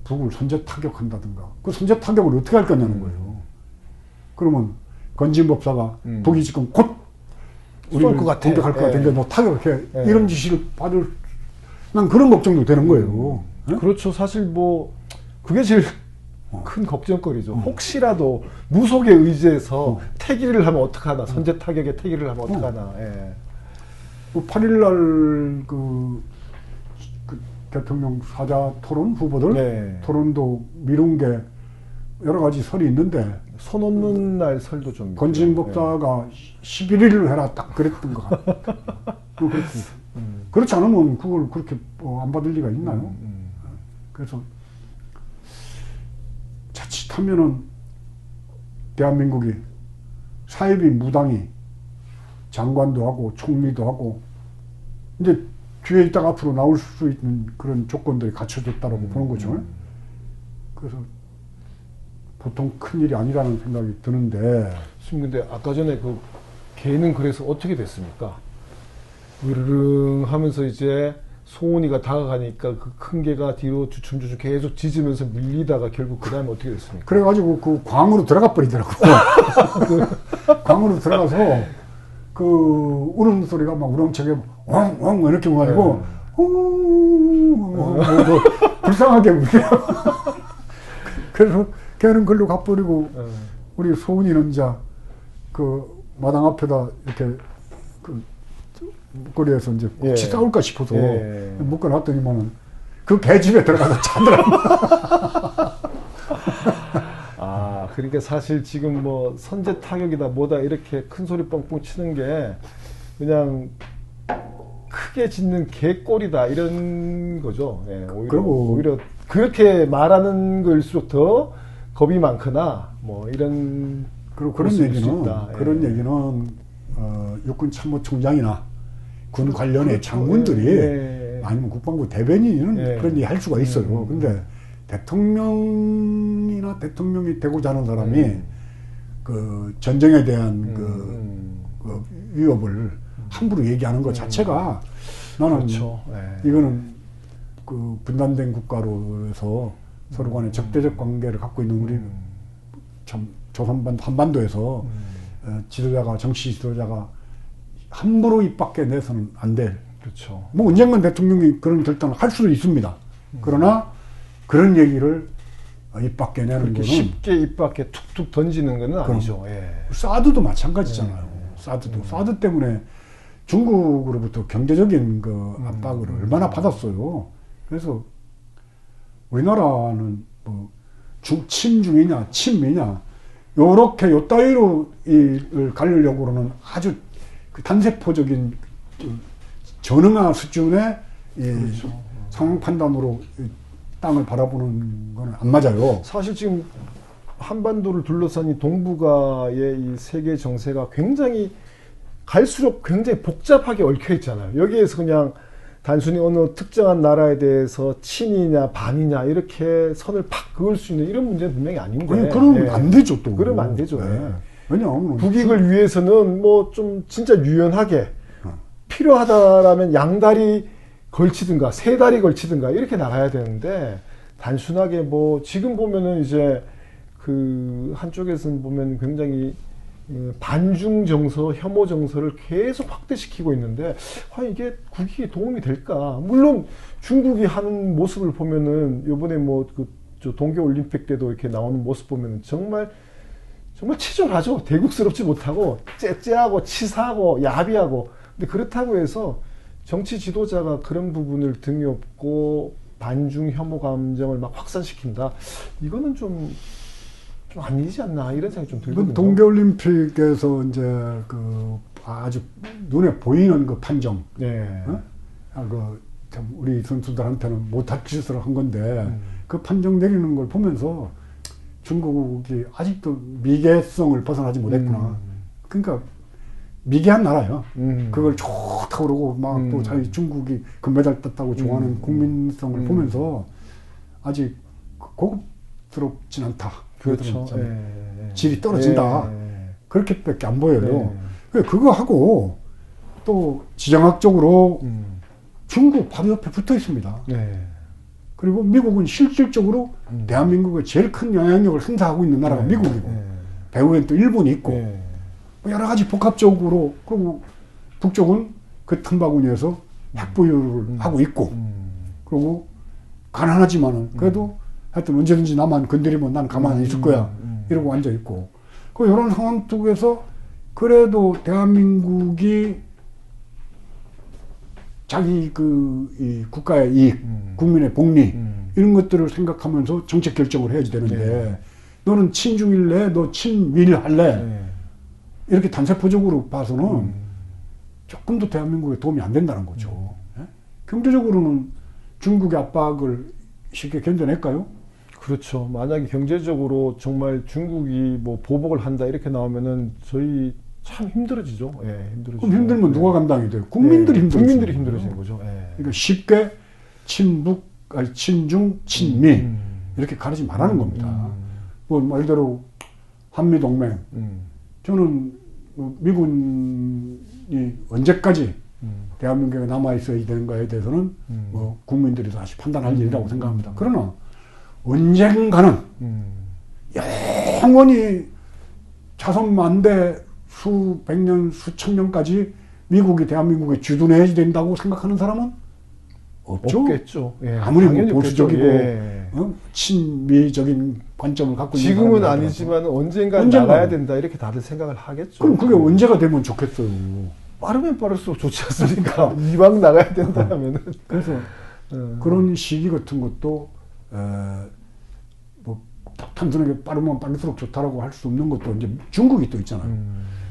북을 선제 타격한다든가. 그 선제 타격을 어떻게 할 거냐는 거예요. 그러면 건진법사가 북이 지금 곧 우리를 것 같아. 공격할 것 같은데 너 타격해. 예. 이런 지시를 받을 난 그런 걱정도 되는 거예요. 예? 그렇죠. 사실 뭐 그게 제일 큰 걱정거리죠. 혹시라도 무속에 의지해서 태기를 하면 어떡하나. 선제 타격에 태기를 하면 어떡하나. 예. 그 8일날 그 대통령 사자 토론 후보들 네. 토론도 미룬 게 여러 가지 설이 있는데 손 없는 날 설도 좀 건진 있고요. 법사가 11일을 해라 딱 그랬던 것 같아요. 그렇고 그렇지 않으면 그걸 그렇게 안 받을 리가 있나요? 그래서 자칫하면은 대한민국이 사회비 무당이 장관도 하고 총리도 하고 이제 뒤에 있다가 앞으로 나올 수 있는 그런 조건들이 갖춰졌다고 보는 거죠. 그래서 보통 큰일이 아니라는 생각이 드는데 지금 근데 아까 전에 그 개는 그래서 어떻게 됐습니까? 으르릉 하면서 이제 소은이가 다가가니까 그 큰 개가 뒤로 주춤주춤 계속 짖으면서 밀리다가 결국 그 다음에 어떻게 됐습니까? 그래가지고 그 광으로 들어가 버리더라고요. 광으로 들어가서 그 우는 소리가 막 우렁차게 엉엉 이렇게 가지고 불쌍하게 울어요. 그래서 걔는 글로 가버리고 우리 소은이는 이제 그 마당 앞에다 이렇게 그 목걸이에서 이제 같이 싸울까 싶어서 묶어놨더니만은 그 개집에 들어가서 자더라고. 아, 그러니까 사실 지금 뭐 선제 타격이다 뭐다 이렇게 큰 소리 뻥뻥 치는 게 그냥 크게 짖는 개꼴이다 이런 거죠. 예, 오히려 그렇게 말하는 걸수록 더 겁이 많거나 뭐 이런 그리고 그런 얘기는 육군 참모총장이나 군 관련의 장군들이 아니면 국방부 대변인은 그런 얘기 할 수가 있어요. 근데 대통령이나 대통령이 되고자 하는 사람이 그 전쟁에 대한 그 위협을 함부로 얘기하는 것 자체가 나는 그렇죠. 예. 이거는 그 분단된 국가로서 서로 간에 적대적 관계를 갖고 있는 우리 참 한반도에서 지도자가 정치 지도자가 함부로 입 밖에 내서는 안 될. 그렇죠. 뭐 언젠간 대통령이 그런 결단을 할 수도 있습니다. 그러나 그런 얘기를 입 밖에 내는 그렇게 거는 쉽게 입 밖에 툭툭 던지는 건 아니죠. 예. 사드도 마찬가지잖아요. 사드 때문에 중국으로부터 경제적인 그 압박을 얼마나 받았어요. 그래서 우리나라는 뭐 친중이냐 친미냐 요렇게 요 따위로 이를 가려고는 아주 그 단세포적인 전응화 수준의 이 그렇죠. 상황 판단으로 이 땅을 바라보는 건 안 맞아요. 사실 지금 한반도를 둘러싼 이 동북아의 이 세계 정세가 굉장히 갈수록 굉장히 복잡하게 얽혀 있잖아요. 여기에서 그냥 단순히 어느 특정한 나라에 대해서 친이냐 반이냐 이렇게 선을 팍 그을 수 있는 이런 문제는 분명히 아닌데. 그러면 안 되죠 또. 그러면 안 되죠. 예. 왜냐하면 국익을 위해서는 뭐 좀 진짜 유연하게 필요하다라면 양다리 걸치든가 세 다리 걸치든가 이렇게 나가야 되는데 단순하게 뭐 지금 보면은 이제 그 한쪽에서는 보면 굉장히 반중 정서, 혐오 정서를 계속 확대시키고 있는데 이게 국익에 도움이 될까? 물론 중국이 하는 모습을 보면은 요번에 뭐 저 동계 올림픽 때도 이렇게 나오는 모습 보면은 정말 치졸하죠. 대국스럽지 못하고 째째하고 치사하고 야비하고. 근데 그렇다고 해서 정치 지도자가 그런 부분을 등에 업고 반중 혐오 감정을 막 확산시킨다. 이거는 좀 아니지 않나 이런 생각이 좀 들거든요. 동계올림픽에서 이제 그 아주 눈에 보이는 그 판정, 네. 참 우리 선수들한테는 못할 짓을 한 건데 그 판정 내리는 걸 보면서 중국이 아직도 미개성을 벗어나지 못했구나. 그러니까 미개한 나라예요. 그걸 좋다고 그러고 막 또 자기 중국이 금메달 땄다고 좋아하는 국민성을 보면서 아직 고급스럽진 않다. 그렇죠. 질이 떨어진다. 그렇게밖에 안 보여요. 예. 그거 하고 또 지정학적으로 중국 바로 옆에 붙어 있습니다. 네. 그리고 미국은 실질적으로 대한민국의 제일 큰 영향력을 행사하고 있는 나라가 미국이고 배후엔 또 일본이 있고 뭐 여러 가지 복합적으로 그리고 북쪽은 그 틈바구니에서 핵보유를 하고 있고 그리고 가난하지만은 그래도 하여튼 언제든지 나만 건드리면 난 가만히 있을 거야 이러고 앉아 있고 그 이런 상황 속에서 그래도 대한민국이 자기 이 국가의 이익, 국민의 복리 이런 것들을 생각하면서 정책 결정을 해야지 되는데 너는 친중일래, 너 친미를 할래 이렇게 단세포적으로 봐서는 조금 더 대한민국에 도움이 안 된다는 거죠. 예? 경제적으로는 중국의 압박을 쉽게 견뎌낼까요? 그렇죠. 만약에 경제적으로 정말 중국이 뭐 보복을 한다 이렇게 나오면은 저희 참 힘들어지죠. 예, 힘들어지죠. 그럼 힘들면 누가 감당이 돼요? 국민들이 힘들어지는 국민들이 힘들어지는 거죠. 예. 그러니까 쉽게 친북, 아니 친중, 친미 이렇게 가르지 말라는 겁니다. 뭐 말대로 한미동맹. 저는 미군이 언제까지 대한민국에 남아 있어야 되는가에 대해서는 뭐 국민들이 다시 판단할 일이라고 생각합니다. 그러나 언젠가는 영원히 자손 만대 수백 년, 수천 년까지 미국이 대한민국에 주둔해야 된다고 생각하는 사람은 없죠. 없겠죠. 예, 아무리 뭐 당연히 보수적이고 없겠죠. 친미적인 관점을 갖고 있는 지금은 사람이라도. 아니지만 언젠가 언젠가는. 나가야 된다 이렇게 다들 생각을 하겠죠. 그럼 그게 언제가 되면 좋겠어요. 빠르면 빠를수록 좋지 않습니까? 이왕 나가야 된다면은. 그래서 그런 시기 같은 것도 뭐 단순하게 빠르면 빠를수록 좋다라고 할 수 없는 것도 이제 중국이 또 있잖아요.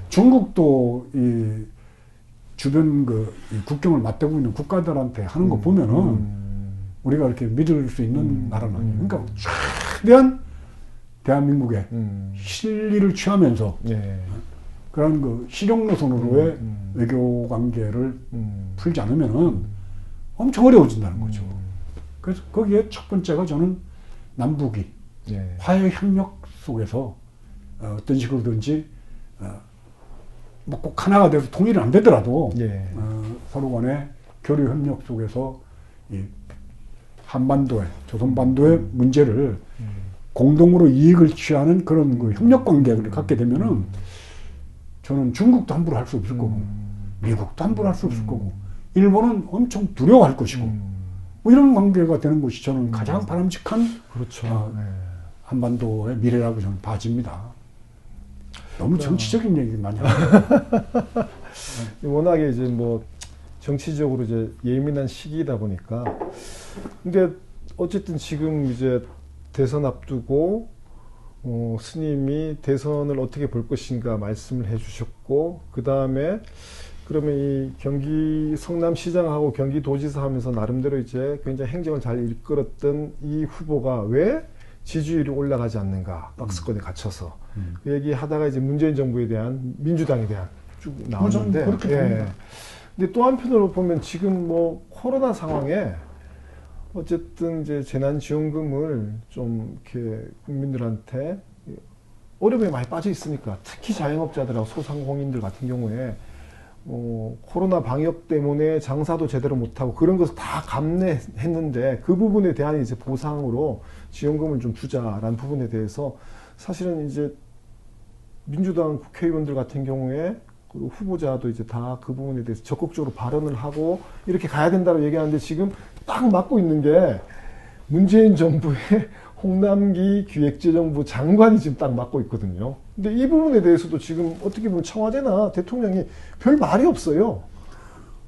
중국도 이 주변 이 국경을 맞대고 있는 국가들한테 하는 거 보면은 우리가 이렇게 믿을 수 있는 나라는 아니에요. 그러니까 최대한 대한민국에 실리를 취하면서 그런 그 실용 노선으로의 외교 관계를 풀지 않으면은 엄청 어려워진다는 거죠. 그래서 거기에 첫 번째가 저는 남북이 화해 협력 속에서 어떤 식으로든지 뭐 꼭 하나가 돼서 통일은 안 되더라도 서로 간에 교류 협력 속에서 이 한반도의 조선반도의 문제를 공동으로 이익을 취하는 그런 그 협력 관계를 갖게 되면은 저는 중국도 함부로 할 수 없을 거고 미국도 함부로 할 수 없을 거고 일본은 엄청 두려워할 것이고 뭐 이런 관계가 되는 것이 저는 가장 바람직한 그렇죠. 네. 한반도의 미래라고 저는 봐집니다. 너무 정치적인 얘기 많이 하고 워낙에 이제 뭐 정치적으로 이제 예민한 시기이다 보니까 근데 어쨌든 지금 이제 대선 앞두고 스님이 대선을 어떻게 볼 것인가 말씀을 해주셨고 그 다음에 그러면 이 경기 성남시장하고 경기도지사 하면서 나름대로 이제 굉장히 행정을 잘 이끌었던 이 후보가 왜 지지율이 올라가지 않는가 박스권에 갇혀서 그 얘기하다가 이제 문재인 정부에 대한 민주당에 대한 쭉 나오는데 그렇게 봅니다. 근데 또 한편으로 보면 지금 뭐 코로나 상황에 어쨌든 이제 재난지원금을 좀 이렇게 국민들한테 어려움에 많이 빠져 있으니까 특히 자영업자들하고 소상공인들 같은 경우에 코로나 방역 때문에 장사도 제대로 못하고 그런 것을 다 감내했는데 그 부분에 대한 이제 보상으로 지원금을 좀 주자라는 부분에 대해서 사실은 이제 민주당 국회의원들 같은 경우에 그리고 후보자도 이제 다 그 부분에 대해서 적극적으로 발언을 하고 이렇게 가야 된다고 얘기하는데 지금 딱 맡고 있는 게 문재인 정부의 홍남기 기획재정부 장관이 지금 딱 맡고 있거든요. 근데 이 부분에 대해서도 지금 어떻게 보면 청와대나 대통령이 별 말이 없어요.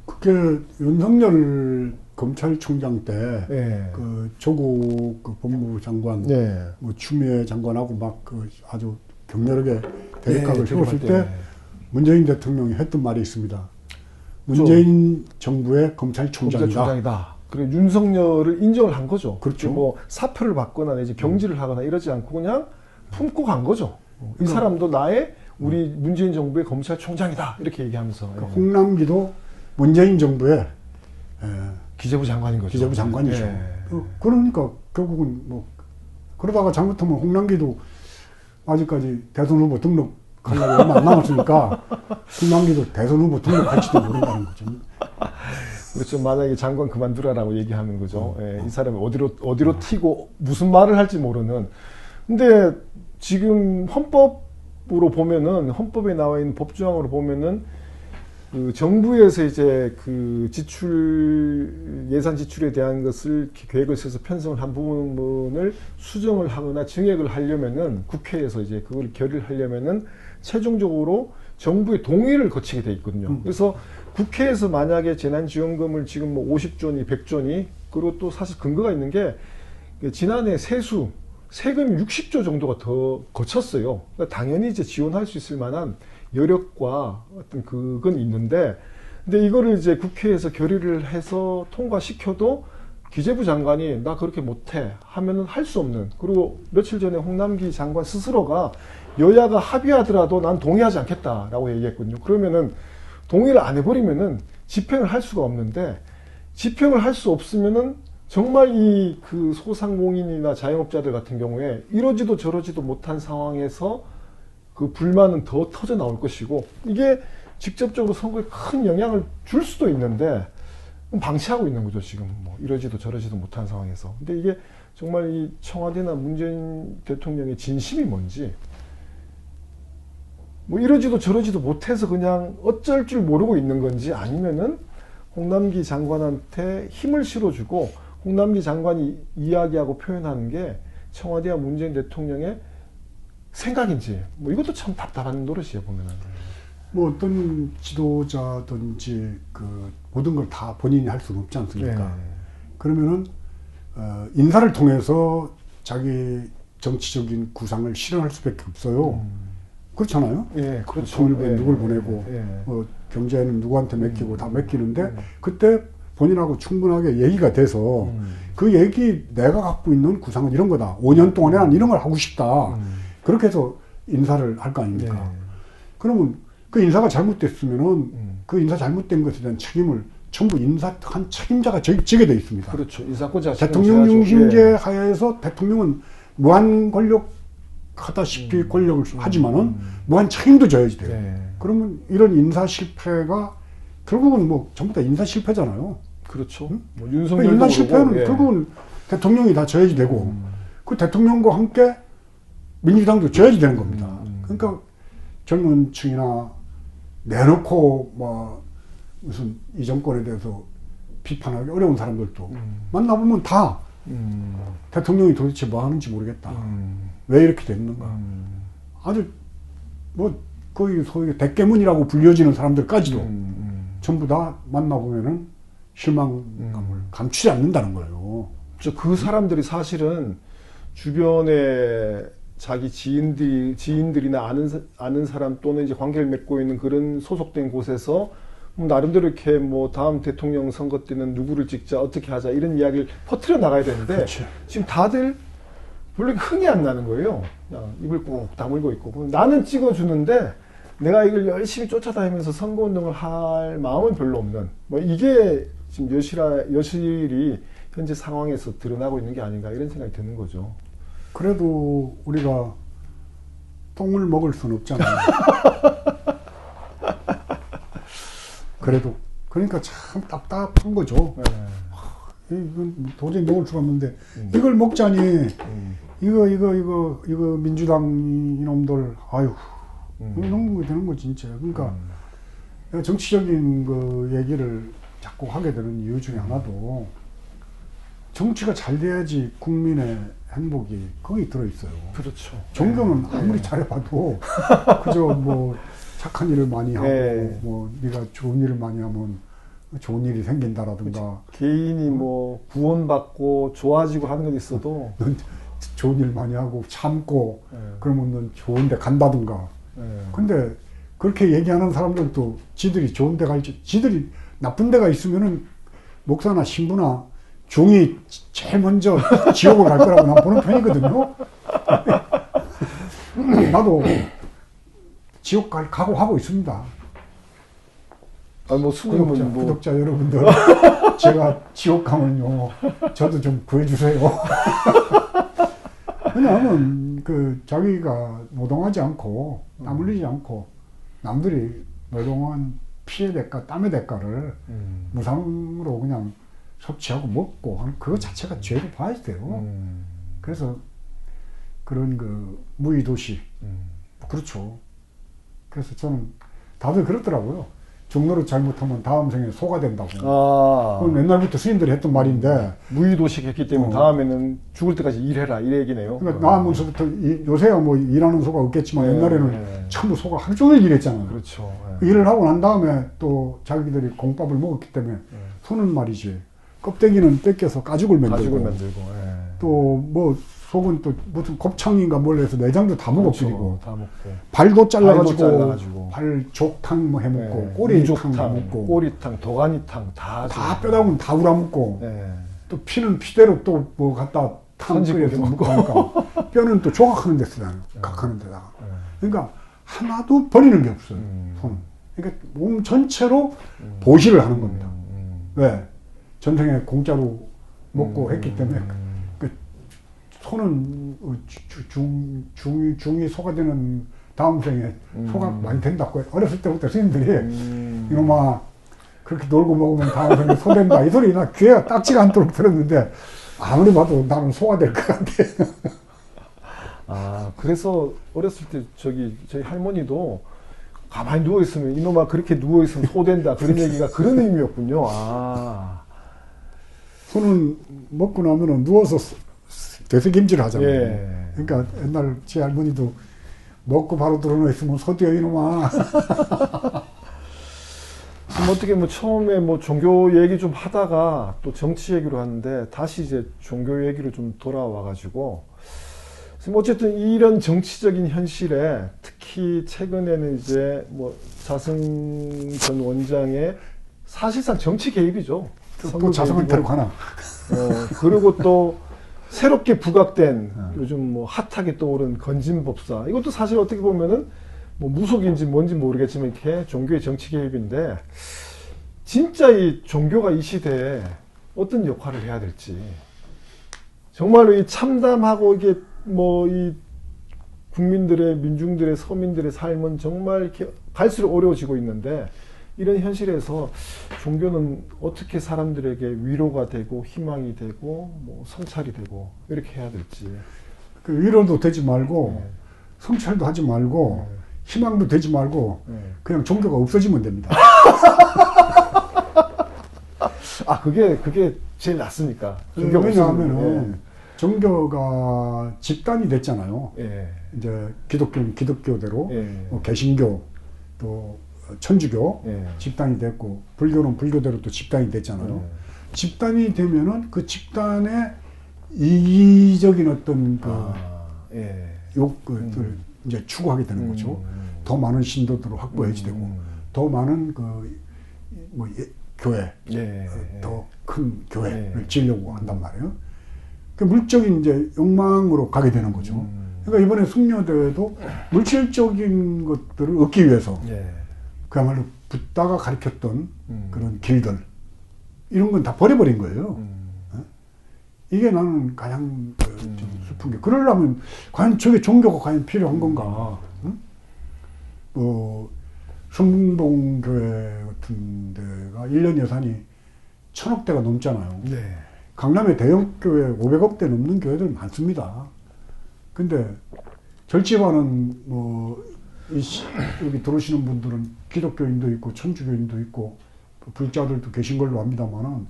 그게 윤석열 검찰총장 때 네. 그 조국 그 법무부 장관, 네. 뭐 추미애 장관하고 막 그 아주 격렬하게 대립각을 네, 세웠을 대립할 때 문재인 대통령이 했던 말이 있습니다. 문재인 정부의 검찰총장이다. 검찰총장이다. 그리고 윤석열을 인정을 한 거죠. 그렇죠. 뭐 사표를 받거나 이제 경질을 하거나 이러지 않고 그냥 품고 간 거죠. 이 그러니까 사람도 나의 우리 문재인 정부의 검찰총장이다. 이렇게 얘기하면서 그 홍남기도 문재인 정부의 기재부 장관인 거죠. 기재부 장관이죠. 예. 그러니까 결국은 뭐 그러다가 잘못하면 홍남기도 아직까지 대선 후보 등록하려고 얼마 안 남았으니까 홍남기도 대선 후보 등록할지도 모른다는 거죠. 그렇죠. 만약에 장관 그만두라라고 얘기하는 거죠. 이 사람이 어디로 튀고 무슨 말을 할지 모르는. 근데 지금 헌법으로 보면은 헌법에 나와 있는 법조항으로 보면은 그 정부에서 이제 그 예산 지출에 대한 것을 계획을 세워서 편성을 한 부분을 수정을 하거나 증액을 하려면은 국회에서 이제 그걸 결의하려면은 최종적으로 정부의 동의를 거치게 돼 있거든요. 그래서 국회에서 만약에 재난지원금을 지금 뭐 50조니 100조니 그리고 또 사실 근거가 있는 게 지난해 세금 60조 정도가 더 거쳤어요. 그러니까 당연히 이제 지원할 수 있을 만한 여력과 어떤 그건 있는데 근데 이거를 이제 국회에서 결의를 해서 통과시켜도 기재부 장관이 나 그렇게 못해 하면은 할 수 없는 그리고 며칠 전에 홍남기 장관 스스로가 여야가 합의하더라도 난 동의하지 않겠다라고 얘기했거든요. 그러면은 동의를 안 해버리면은 집행을 할 수가 없는데 집행을 할 수 없으면은 정말 이 그 소상공인이나 자영업자들 같은 경우에 이러지도 저러지도 못한 상황에서 그 불만은 더 터져 나올 것이고 이게 직접적으로 선거에 큰 영향을 줄 수도 있는데 방치하고 있는 거죠 지금 뭐 이러지도 저러지도 못한 상황에서. 근데 이게 정말 이 청와대나 문재인 대통령의 진심이 뭔지 뭐 이러지도 저러지도 못해서 그냥 어쩔 줄 모르고 있는 건지 아니면은 홍남기 장관한테 힘을 실어주고 홍남기 장관이 이야기하고 표현하는 게 청와대와 문재인 대통령의 생각인지 뭐 이것도 참 답답한 노릇이에요 보면은. 뭐 어떤 지도자든지 그 모든 걸 다 본인이 할 수는 없지 않습니까? 네. 그러면은 인사를 통해서 자기 정치적인 구상을 실현할 수밖에 없어요. 그렇잖아요. 예, 그렇죠. 통일부에 예, 누굴 보내고 예. 뭐 경제는 누구한테 맡기고 다 맡기는데 그때 본인하고 충분하게 얘기가 돼서 그 얘기 내가 갖고 있는 구상은 이런 거다. 5년 동안에 난 이런 걸 하고 싶다. 그렇게 해서 인사를 할 거 아닙니까? 예. 그러면 그 인사가 잘못됐으면은 그 인사 잘못된 것에 대한 책임을 전부 인사한 책임자가 지게 돼 있습니다. 그렇죠. 인사권자 대통령 중심제 하에서 대통령은 무한 권력하다시피 권력을 하지만은 무한 책임도 져야지 돼요. 예. 그러면 이런 인사 실패가 결국은 뭐 전부 다 인사 실패잖아요. 그렇죠. 응? 뭐 그 윤석열도 인사 그러고, 실패는 예. 결국은 대통령이 다 져야지 되고 그 대통령과 함께 민주당도 져야지 되는 겁니다. 그러니까 젊은 층이나 내놓고 뭐 무슨 이 정권에 대해서 비판하기 어려운 사람들도 만나보면 다 대통령이 도대체 뭐 하는지 모르겠다. 왜 이렇게 됐는가. 아주 뭐 거의 소위 대깨문이라고 불려지는 사람들까지도 전부 다 만나보면은 실망감을 감추지 않는다는 거예요. 그 사람들이 사실은 주변에 자기 지인들이나 아는 사람 또는 이제 관계를 맺고 있는 그런 소속된 곳에서 나름대로 이렇게 뭐 다음 대통령 선거 때는 누구를 찍자 어떻게 하자 이런 이야기를 퍼뜨려 나가야 되는데 그렇죠. 지금 다들 별로 흥이 안 나는 거예요. 그냥 입을 꾹 다물고 있고 나는 찍어주는데 내가 이걸 열심히 쫓아다니면서 선거운동을 할 마음은 별로 없는 뭐 이게 지금 여실히 현재 상황에서 드러나고 있는 게 아닌가 이런 생각이 드는 거죠. 그래도 우리가 똥을 먹을 수는 없잖아요. 그래도 그러니까 참 답답한 거죠. 이건 도저히 먹을 수가 없는데 이걸 먹자니 이거 민주당 이놈들 아유 이거 너무 되는 거 진짜. 그러니까 정치적인 그 얘기를 자꾸 하게 되는 이유 중에 하나도 정치가 잘 돼야지 국민의 행복이 거기 들어있어요. 그렇죠. 종교는 아무리 잘해봐도 그저 뭐 착한 일을 많이 하고 뭐 네가 좋은 일을 많이 하면 좋은 일이 생긴다라든가 개인이 뭐 구원받고 좋아지고 하는 건 있어도 넌 좋은 일 많이 하고 참고 그러면 넌 좋은 데 간다든가 근데 그렇게 얘기하는 사람들도 지들이 좋은 데 갈지 지들이 나쁜 데가 있으면은 목사나 신부나 종이 제일 먼저 지옥을 갈 거라고 난 보는 편이거든요. 나도 지옥 갈 각오하고 있습니다. 뭐 수님은 구독자 여러분들 제가 지옥 가면요 저도 좀 구해주세요. 왜냐하면 그 자기가 노동하지 않고 땀 흘리지 않고 남들이 노동한 피해 대가 땀의 대가를 무상으로 그냥 섭취하고 먹고 하는 그거 자체가 죄로 봐야 돼요. 그래서 그런 그 무의도시 그렇죠. 그래서 저는 다들 그렇더라고요. 종로를 잘못하면 다음 생에 소가 된다고. 그건 옛날부터 스님들이 했던 말인데 무의도식 했기 때문에 다음에는 죽을 때까지 일해라 이 얘기네요. 그러니까 나면서부터 요새야 뭐 일하는 소가 없겠지만 옛날에는 전부 소가 하루 종일 일했잖아요. 그렇죠. 일을 하고 난 다음에 또 자기들이 공밥을 먹었기 때문에 소는 말이지 껍데기는 뺏겨서 가죽을 만들고 또 뭐 속은 또 무슨 곱창인가 뭘 해서 내장도 다 먹어버리고 다 먹고 발도 잘라가지고 발족탕 뭐 해먹고 꼬리탕 해먹고 꼬리탕 도가니탕 다 뼈다귀는 다 우라먹고 또 피는 피대로 또 뭐 갖다 탕 끓여서 먹고 하니까 뼈는 또 조각하는 데 쓰잖아요. 각하는 데다가 그러니까 하나도 버리는 게 없어요. 손은. 그러니까 몸 전체로 보시를 하는 겁니다. 왜? 전생에 공짜로 먹고 했기 때문에 그 손은 중이 소가 되는 다음 생에 소가 많이 된다고 어렸을 때부터 스님들이 이놈아 그렇게 놀고 먹으면 다음 생에 소 된다 이 소리 나 귀에 딱지가 않도록 들었는데 아무리 봐도 나는 소가 될 것 같아. 그래서 어렸을 때 저희 할머니도 가만히 누워있으면 이놈아 그렇게 누워있으면 소 된다 그런 얘기가 그런 의미였군요. 소는 먹고 나면은 누워서 되새김질을 하잖아요. 그러니까 옛날 제 할머니도 먹고 바로 들어놓 있으면 소되어 이놈아. 지금 어떻게 뭐 처음에 뭐 종교 얘기 좀 하다가 또 정치 얘기로 하는데 다시 이제 종교 얘기로 좀 돌아와가지고 지금 어쨌든 이런 정치적인 현실에 특히 최근에는 이제 뭐 자승 전 원장의 사실상 정치 개입이죠. 또 자승한테로 가나. 그리고 또 새롭게 부각된 요즘 뭐 핫하게 떠오른 건진법사 이것도 사실 어떻게 보면은 뭐 무속인지 뭔지 모르겠지만 이렇게 종교의 정치 개입인데 진짜 이 종교가 이 시대에 어떤 역할을 해야 될지 정말로 이 참담하고 이게 뭐 이 국민들의 민중들의 서민들의 삶은 정말 이렇게 갈수록 어려워지고 있는데 이런 현실에서 종교는 어떻게 사람들에게 위로가 되고 희망이 되고 뭐 성찰이 되고 이렇게 해야 될지. 그 위로도 되지 말고 네. 성찰도 하지 말고 희망도 되지 말고 네. 그냥 종교가 없어지면 됩니다. 아 그게 제일 낫습니까? 종교가 왜냐하면은 종교가 집단이 됐잖아요. 예. 이제 기독교는 기독교대로 예. 뭐 개신교 또 천주교 예. 집단이 됐고 불교는 불교대로 또 집단이 됐잖아요. 예. 집단이 되면은 그 집단의 이기적인 어떤 그 예. 욕을 이제 추구하게 되는 거죠. 더 많은 신도들을 확보해야지 되고 더 많은 뭐 교회, 예. 더 큰 교회를 예. 지으려고 한단 말이에요. 그 물적인 이제 욕망으로 가게 되는 거죠. 그러니까 이번에 승려대회도 물질적인 것들을 얻기 위해서 예. 그야말로 붓다가 가르쳤던 그런 길들 이런 건 다 버려버린 거예요. 이게 나는 가장 좀 슬픈 게 그러려면 과연 저게 종교가 과연 필요한 건가? 응? 뭐 성봉교회 같은 데가 1년 예산이 1,000억대가 넘잖아요. 네. 강남에 대형 교회 500억대 넘는 교회들 많습니다. 근데 절집안은 뭐 여기 들어오시는 분들은 기독교인도 있고 천주교인도 있고 불자들도 계신 걸로 압니다만은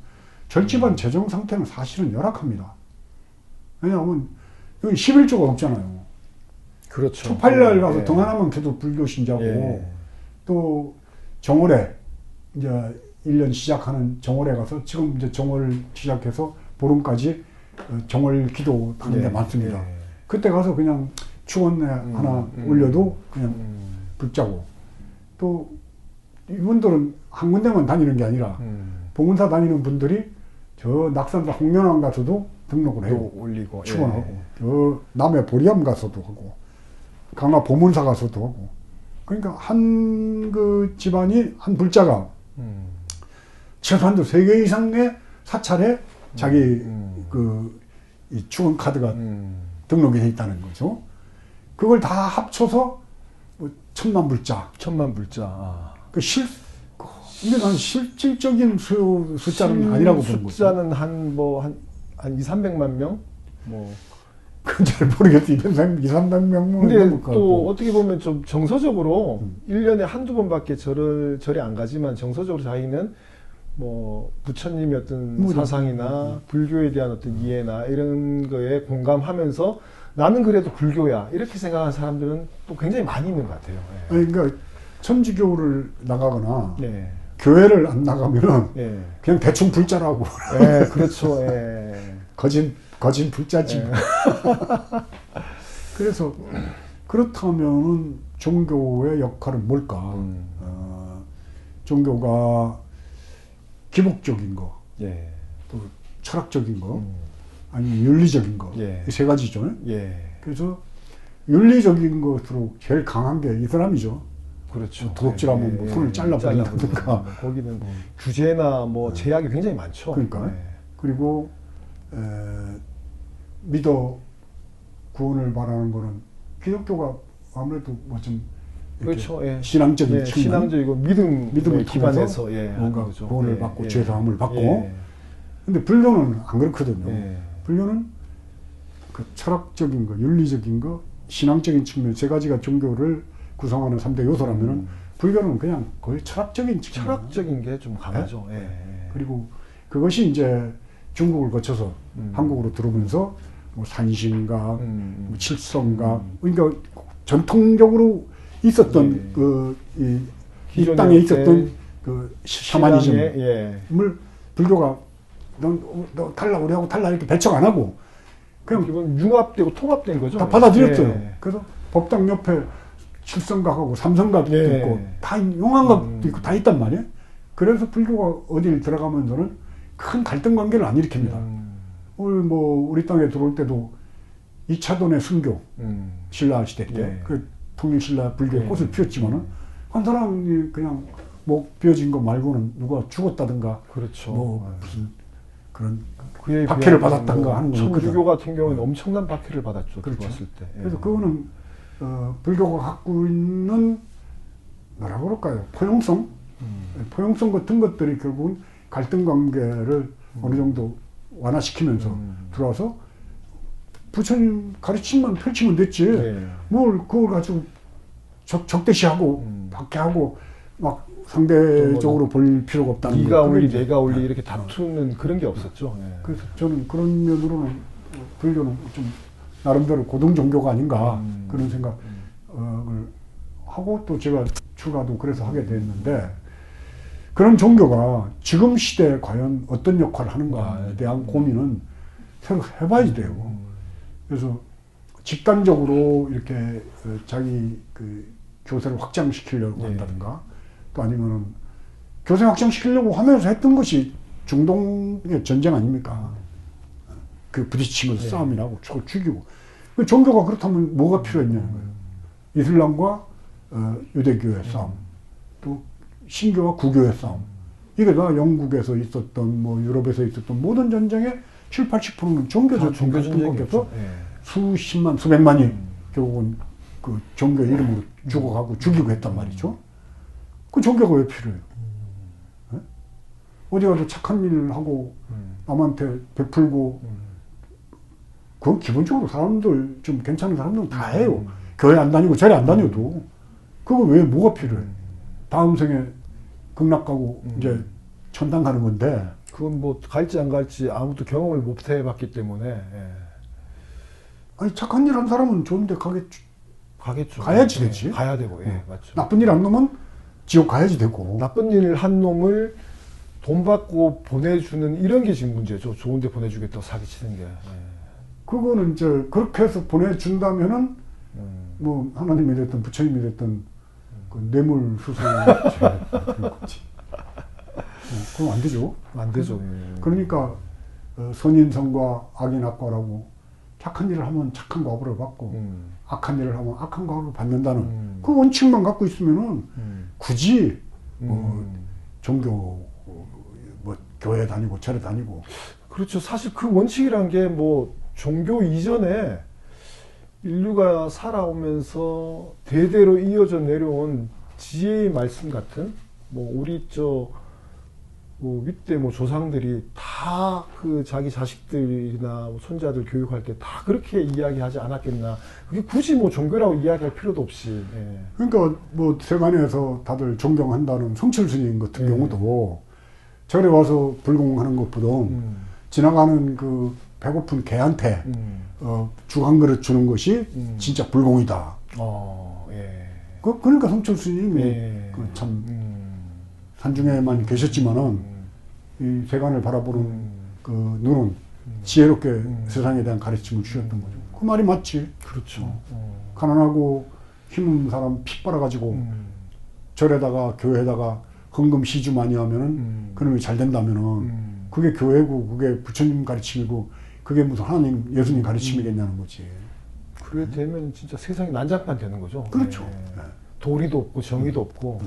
절집안 재정 상태는 사실은 열악합니다. 왜냐하면 여기 11조가 없잖아요. 그렇죠. 초팔날 가서 예. 등 하나만 켜도 불교 신자고 예. 또 정월에 이제 1년 시작하는 정월에 가서 지금 이제 정월 시작해서 보름까지 정월 기도 하는 데 예. 많습니다. 예. 그때 가서 그냥 추원내 하나 올려도 그냥 붙자고 또 이분들은 한 군데만 다니는 게 아니라 봉은사 다니는 분들이 저 낙산사 홍련암 가서도 등록을 해요. 또 올리고 추원하고 예. 저 남해 보리암 가서도 하고 강화 보문사 가서도 하고 그러니까 한 그 집안이 한 불자가 최소한도 3개 이상의 사찰에 자기 이 추원 카드가 등록이 돼 있다는 거죠. 그걸 다 합쳐서 뭐 1,000만 불자. 1,000만 불자. 아. 이게 난 실질적인 숫자는 아니라고 보는 거죠. 숫자는 한 200~300만 명? 뭐. 그건 잘 모르겠어. 200~300명은 근데 또 어떻게 보면 좀 정서적으로 1년에 한두 번밖에 절에 안 가지만 정서적으로 자기는 뭐 부처님의 어떤 사상이나 불교에 대한 어떤 이해나 이런 거에 공감하면서 나는 그래도 불교야 이렇게 생각하는 사람들은 또 굉장히 많이 있는 것 같아요. 예. 아니, 그러니까 천주교를 나가거나 네. 교회를 안 나가면은 예. 그냥 대충 불자라고 예, 그렇죠. 예. 거진 불자지. 예. 그래서 그렇다면은 종교의 역할은 뭘까? 종교가 기복적인 거, 예. 또 철학적인 거, 아니면 윤리적인 거, 예. 이 세 가지죠. 예. 그래서 윤리적인 것으로 제일 강한 게 이슬람이죠. 그렇죠. 도둑질하면 뭐 손을 잘라버린다든가. 거기는 규제나 뭐 제약이 굉장히 많죠. 그러니까. 예. 그리고 믿어 구원을 바라는 거는 기독교가 아무래도 뭐 좀 그렇죠. 예. 신앙적인 예, 측면, 신앙적이고 믿음을 기반해서 통해서 예, 뭔가 거죠. 구원을 예, 받고 예. 죄사함을 받고. 예. 근데 불교는 안 그렇거든요. 예. 불교는 그 철학적인 거, 윤리적인 거, 신앙적인 측면 세 가지가 종교를 구성하는 3대 요소라면은 불교는 그냥 거의 철학적인 측면. 철학적인 게 좀 강하죠. 예. 예. 그리고 그것이 이제 중국을 거쳐서 한국으로 들어오면서 뭐 산신각, 뭐 칠성각, 그러니까 전통적으로 있었던 예. 이 땅에 있었던 때 그 샤머니즘을 예. 불교가 너 달라 우리하고 달라 이렇게 배척 안 하고 그냥 이건 융합되고 통합된 거죠. 다 받아들였어요. 예. 그래서 법당 옆에 칠성각하고 삼성각도 예. 있고 다 용왕각도 있고 다 있단 말이에요. 그래서 불교가 어디를 들어가면서는 큰 갈등 관계를 안 일으킵니다. 오늘 뭐 우리 땅에 들어올 때도 2차돈의 순교 신라 시대 때 예. 그 통일신라 불교의 예. 꽃을 피웠지만은 한 사람이 그냥 목 비어진 거 말고는 누가 죽었다든가 그렇죠. 뭐 무슨 그런 그에 박해를 비하면 받았다든가 뭐 하는 건 없거든. 천주교 같은 경우는 엄청난 박해를 받았죠. 그렇죠. 들어왔을 때. 예. 그래서 그거는 불교가 갖고 있는 뭐라 그럴까요? 포용성, 포용성 같은 것들이 결국은 갈등 관계를 어느 정도 완화시키면서 들어와서 부처님 가르침만 펼치면 됐지. 네. 뭘 그걸 가지고 적대시하고 박해하고 막 상대적으로 볼 필요가 없다는 네가 거예요. 올리 그게 내가 올리 이렇게 다투는 그런 게 없었죠. 예. 그래서 저는 그런 면으로는 불교는 좀 나름대로 고등 종교가 아닌가 그런 생각을 하고 또 제가 출가도 그래서 하게 됐는데 그런 종교가 지금 시대에 과연 어떤 역할을 하는가에 대한 고민은 새로 해봐야 돼요. 그래서 집단적으로 이렇게 자기 그 교세를 확장시키려고 한다든가 또 아니면은 교세 확장시키려고 하면서 했던 것이 중동의 전쟁 아닙니까? 그 부딪히면서 싸움이라고 죽이고. 그 종교가 그렇다면 뭐가 필요했냐는 거예요. 이슬람과 유대교의 싸움, 또 신교와 구교의 싸움. 이게 다 영국에서 있었던 뭐 유럽에서 있었던 모든 전쟁의 7, 80%는 종교 전쟁에서 수십만, 수백만이 결국은 그 종교 이름으로 죽어가고 죽이고 했단 말이죠. 그 종교가 왜 필요해요? 네? 어디 가서 착한 일을 하고 남한테 베풀고 그건 기본적으로 사람들 좀 괜찮은 사람들은 다 해요. 교회 안 다니고 절에 안 다녀도 그거 왜 뭐가 필요해? 다음 생에 극락 가고 이제 천당 가는 건데 그건 뭐 갈지 안 갈지 아무도 경험을 못 해봤기 때문에 아니 착한 일 한 사람은 좋은데 가겠죠. 가야지 되지. 가야 되고, 맞죠. 나쁜 일 한 놈은 지옥 가야지 되고. 나쁜 일 한 놈을 돈 받고 보내주는 이런 게 지금 문제죠. 좋은데 보내주겠다고 사기치는 게. 그거는 이제 그렇게 해서 보내준다면은 뭐 하나님이 됐든 부처님이 됐든 그 뇌물 수수 그런 거지. 그럼 안 되죠. 안 되죠. 그러니까 선인성과 악인악과라고 착한 일을 하면 착한 과보를 받고 악한 일을 하면 악한 과보를 받는다는 그 원칙만 갖고 있으면은 굳이 종교 뭐 교회 다니고 절에 다니고 그렇죠. 사실 그 원칙이란 게 뭐 종교 이전에 인류가 살아오면서 대대로 이어져 내려온 지혜의 말씀 같은 뭐 우리 뭐 윗대 뭐 조상들이 다 그 자기 자식들이나 손자들 교육할 때 다 그렇게 이야기하지 않았겠나. 그게 굳이 뭐 종교라고 이야기할 필요도 없이. 그러니까 뭐 세간에서 다들 존경한다는 성철 스님 같은 경우도 절에 와서 불공하는 것보다 지나가는 그 배고픈 개한테 죽 한 그릇 주는 것이 진짜 불공이다. 그러니까 성철 스님이 참 산중에만 계셨지만은 이 세간을 바라보는 그 눈은 지혜롭게 세상에 대한 가르침을 주셨던 거죠. 그 말이 맞지. 그렇죠. 가난하고 힘없는 사람 피 빨아가지고 절에다가 교회에다가 헌금 시주 많이 하면은 그놈이 잘 된다면은 그게 교회고 그게 부처님 가르침이고 그게 무슨 하나님 예수님 가르침이겠냐는 거지. 그래 되면 진짜 세상이 난장판 되는 거죠. 그렇죠. 도리도 없고 정의도 없고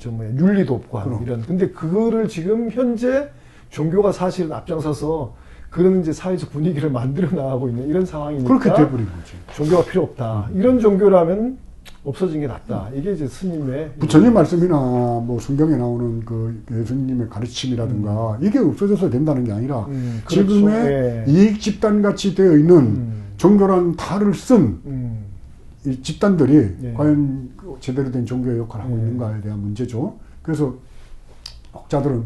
윤리도 없고 하는 이런. 근데 그거를 지금 현재 종교가 사실은 앞장서서 그런 이제 사회적 분위기를 만들어 나가고 있는 이런 상황이니까 그렇게 돼버린 거지. 종교가 필요 없다. 이런 종교라면 없어진 게 낫다. 이게 이제 스님의 부처님 말씀이나 뭐 성경에 나오는 그 예수님의 가르침이라든가 이게 없어져서 된다는 게 아니라 그렇죠. 지금의 이익 집단 같이 되어 있는 종교란 탈을 쓴 이 집단들이 과연 제대로 된 종교의 역할을 하고 있는가에 대한 문제죠. 그래서 학자들은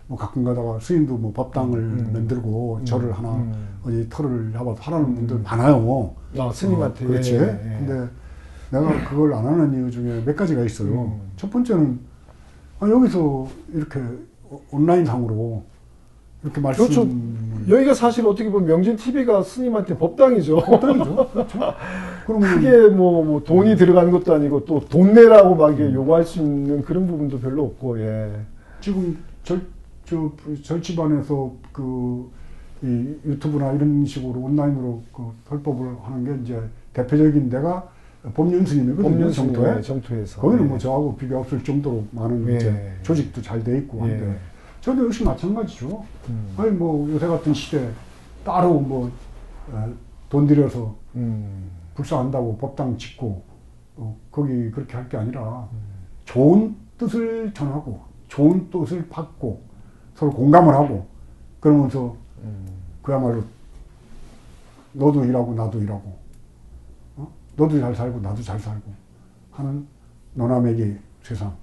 뭐 가끔 가다가 스님도 뭐 법당을 만들고 절을 하나 어디 터를 잡아서 하라는 분들 많아요. 스님한테. 그렇지. 근데 내가 그걸 안 하는 이유 중에 몇 가지가 있어요. 첫 번째는 여기서 이렇게 온라인상으로 이렇게 말씀. 그렇죠. 여기가 사실 어떻게 보면 명진 TV가 스님한테 법당이죠. 법당이죠. 그렇죠. 그러면 크게 뭐 돈이 들어가는 것도 아니고 또 돈 내라고 막 요구할 수 있는 그런 부분도 별로 없고. 지금 절집안에서 이 유튜브나 이런 식으로 온라인으로 그 설법을 하는 게 이제 대표적인 데가 법륜스님이거든요. 정토에서. 거기는 뭐 저하고 비교 없을 정도로 많은 이제 조직도 잘 돼 있고 한데 저도 역시 마찬가지죠. 아니 뭐 요새 같은 시대 따로 뭐 돈 들여서 불사한다고 법당 짓고 거기 그렇게 할 게 아니라 좋은 뜻을 전하고 좋은 뜻을 받고 서로 공감을 하고 그러면서 그야말로 너도 일하고 나도 일하고 너도 잘 살고 나도 잘 살고 하는 노남에게 세상.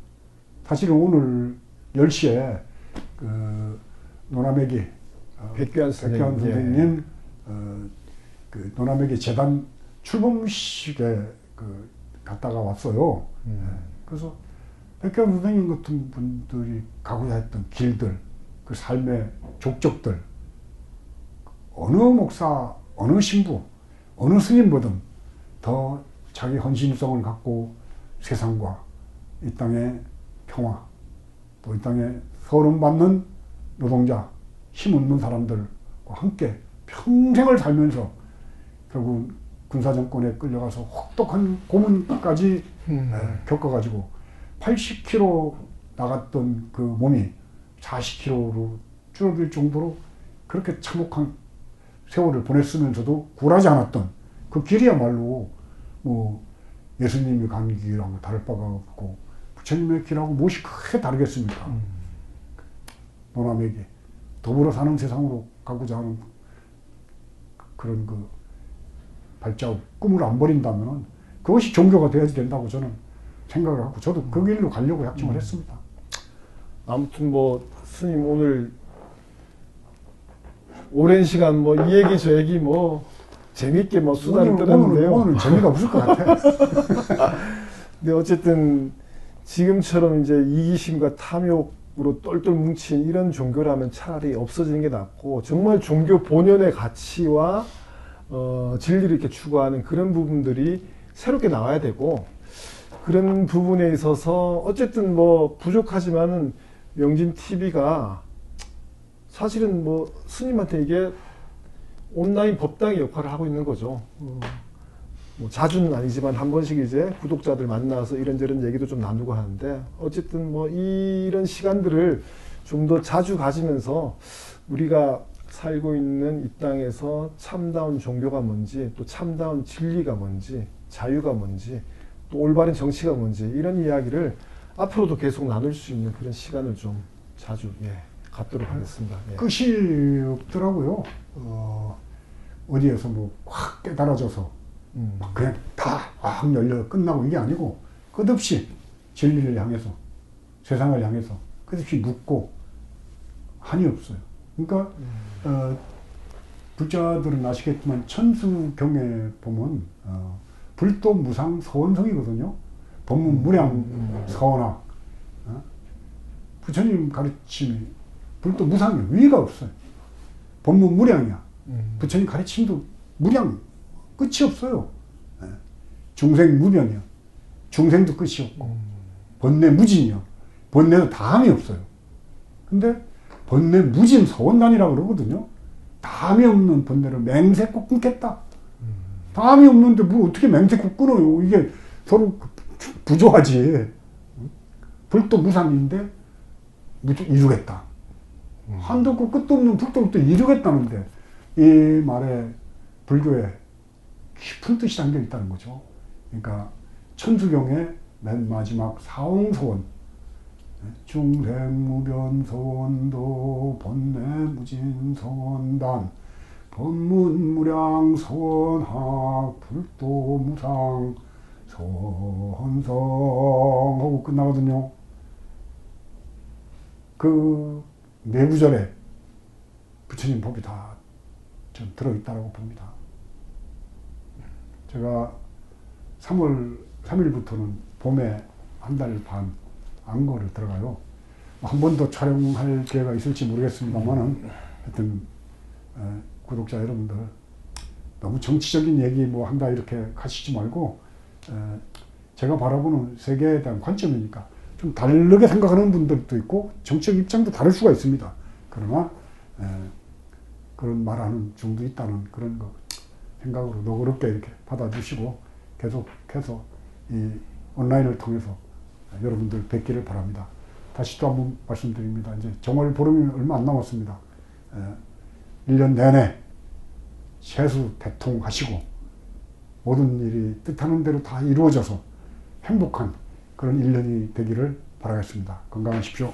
사실은 오늘 10시에 그 노남에게 백규환 선생님 그 노남에게 재단 출범식에 그 갔다가 왔어요. 그래서 백규환 선생님 같은 분들이 가고자 했던 길들, 그 삶의 족적들, 어느 목사, 어느 신부, 어느 스님보든 더 자기 헌신성을 갖고 세상과 이 땅의 평화, 또 이 땅에 서름받는 노동자, 힘없는 사람들과 함께 평생을 살면서 결국 군사정권에 끌려가서 혹독한 고문까지 겪어가지고 80kg 나갔던 그 몸이 40kg로 줄어들 정도로 그렇게 참혹한 세월을 보냈으면서도 굴하지 않았던 그 길이야말로 뭐 예수님이 간 길하고 다를 바가 없고 부처님의 길하고 무엇이 크게 다르겠습니까? 노남에게 더불어 사는 세상으로 가고자 하는 그런 그 발자국, 꿈을 안 버린다면 그것이 종교가 되어야 된다고 저는 생각을 하고 저도 그 길로 가려고 약정을 했습니다. 아무튼 뭐 스님 오늘 오랜 시간 뭐 이 얘기 저 얘기 뭐 재밌게 뭐 수다를 떨었는데요. 오늘 재미가 없을 것 같아. 근데 어쨌든 지금처럼 이제 이기심과 탐욕으로 똘똘 뭉친 이런 종교라면 차라리 없어지는 게 낫고 정말 종교 본연의 가치와 진리를 이렇게 추구하는 그런 부분들이 새롭게 나와야 되고 그런 부분에 있어서 어쨌든 뭐 부족하지만은 명진 TV가 사실은 뭐 스님한테 이게 온라인 법당의 역할을 하고 있는 거죠. 뭐 자주는 아니지만 한 번씩 이제 구독자들 만나서 이런저런 얘기도 좀 나누고 하는데 어쨌든 뭐 이런 시간들을 좀 더 자주 가지면서 우리가 살고 있는 이 땅에서 참다운 종교가 뭔지 또 참다운 진리가 뭔지 자유가 뭔지 또 올바른 정치가 뭔지 이런 이야기를 앞으로도 계속 나눌 수 있는 그런 시간을 좀 자주 갖도록 하겠습니다. 끝이 없더라고요. 어디에서 뭐 확 깨달아져서 막 그냥 다 확 열려 끝나고 이게 아니고 끝없이 진리를 향해서 세상을 향해서 끝없이 묻고 한이 없어요. 그러니까 불자들은 아시겠지만 천수경에 보면 불도 무상 서원성이거든요. 법문 무량 서원학. 부처님 가르침이 불도 무상이에요. 위가 없어요. 법문 무량이야. 부처님 가르침도 무량, 끝이 없어요. 중생 무변이야. 중생도 끝이 없고 번뇌 무진이야. 번뇌도 다함이 없어요. 근데 번뇌 무진 서원단이라고 그러거든요. 다함이 없는 번뇌를 맹세코 끊겠다. 다함이 없는데 뭘 어떻게 맹세코 끊어요. 이게 서로 부조하지. 불도 무상인데 이루겠다. 한도 없고 끝도 없는 불도 또 이루겠다는데 이 말에 불교에 깊은 뜻이 담겨 있다는 거죠. 그러니까 천수경의 맨 마지막 사홍소원 중생무변소원도 번뇌무진소원단 법문무량소원학 불도무상 소원성하고 끝나거든요. 그 내부절에 부처님 법이 다 좀 들어있다고 봅니다. 제가 3월 3일부터는 봄에 한 달 반 안거를 들어가요. 한 번 더 촬영할 기회가 있을지 모르겠습니다만은 하여튼 구독자 여러분들 너무 정치적인 얘기 뭐 한다 이렇게 가시지 말고 제가 바라보는 세계에 대한 관점이니까 좀 다르게 생각하는 분들도 있고 정치적 입장도 다를 수가 있습니다. 그러나 그런 말하는 중도 있다는 그런 거 생각으로 너그럽게 이렇게 받아주시고 계속해서 이 온라인을 통해서 여러분들 뵙기를 바랍니다. 다시 또 한번 말씀드립니다. 이제 정월 보름이 얼마 안 남았습니다. 1년 내내 세수 대통하시고 모든 일이 뜻하는 대로 다 이루어져서 행복한 그런 1년이 되기를 바라겠습니다. 건강하십시오.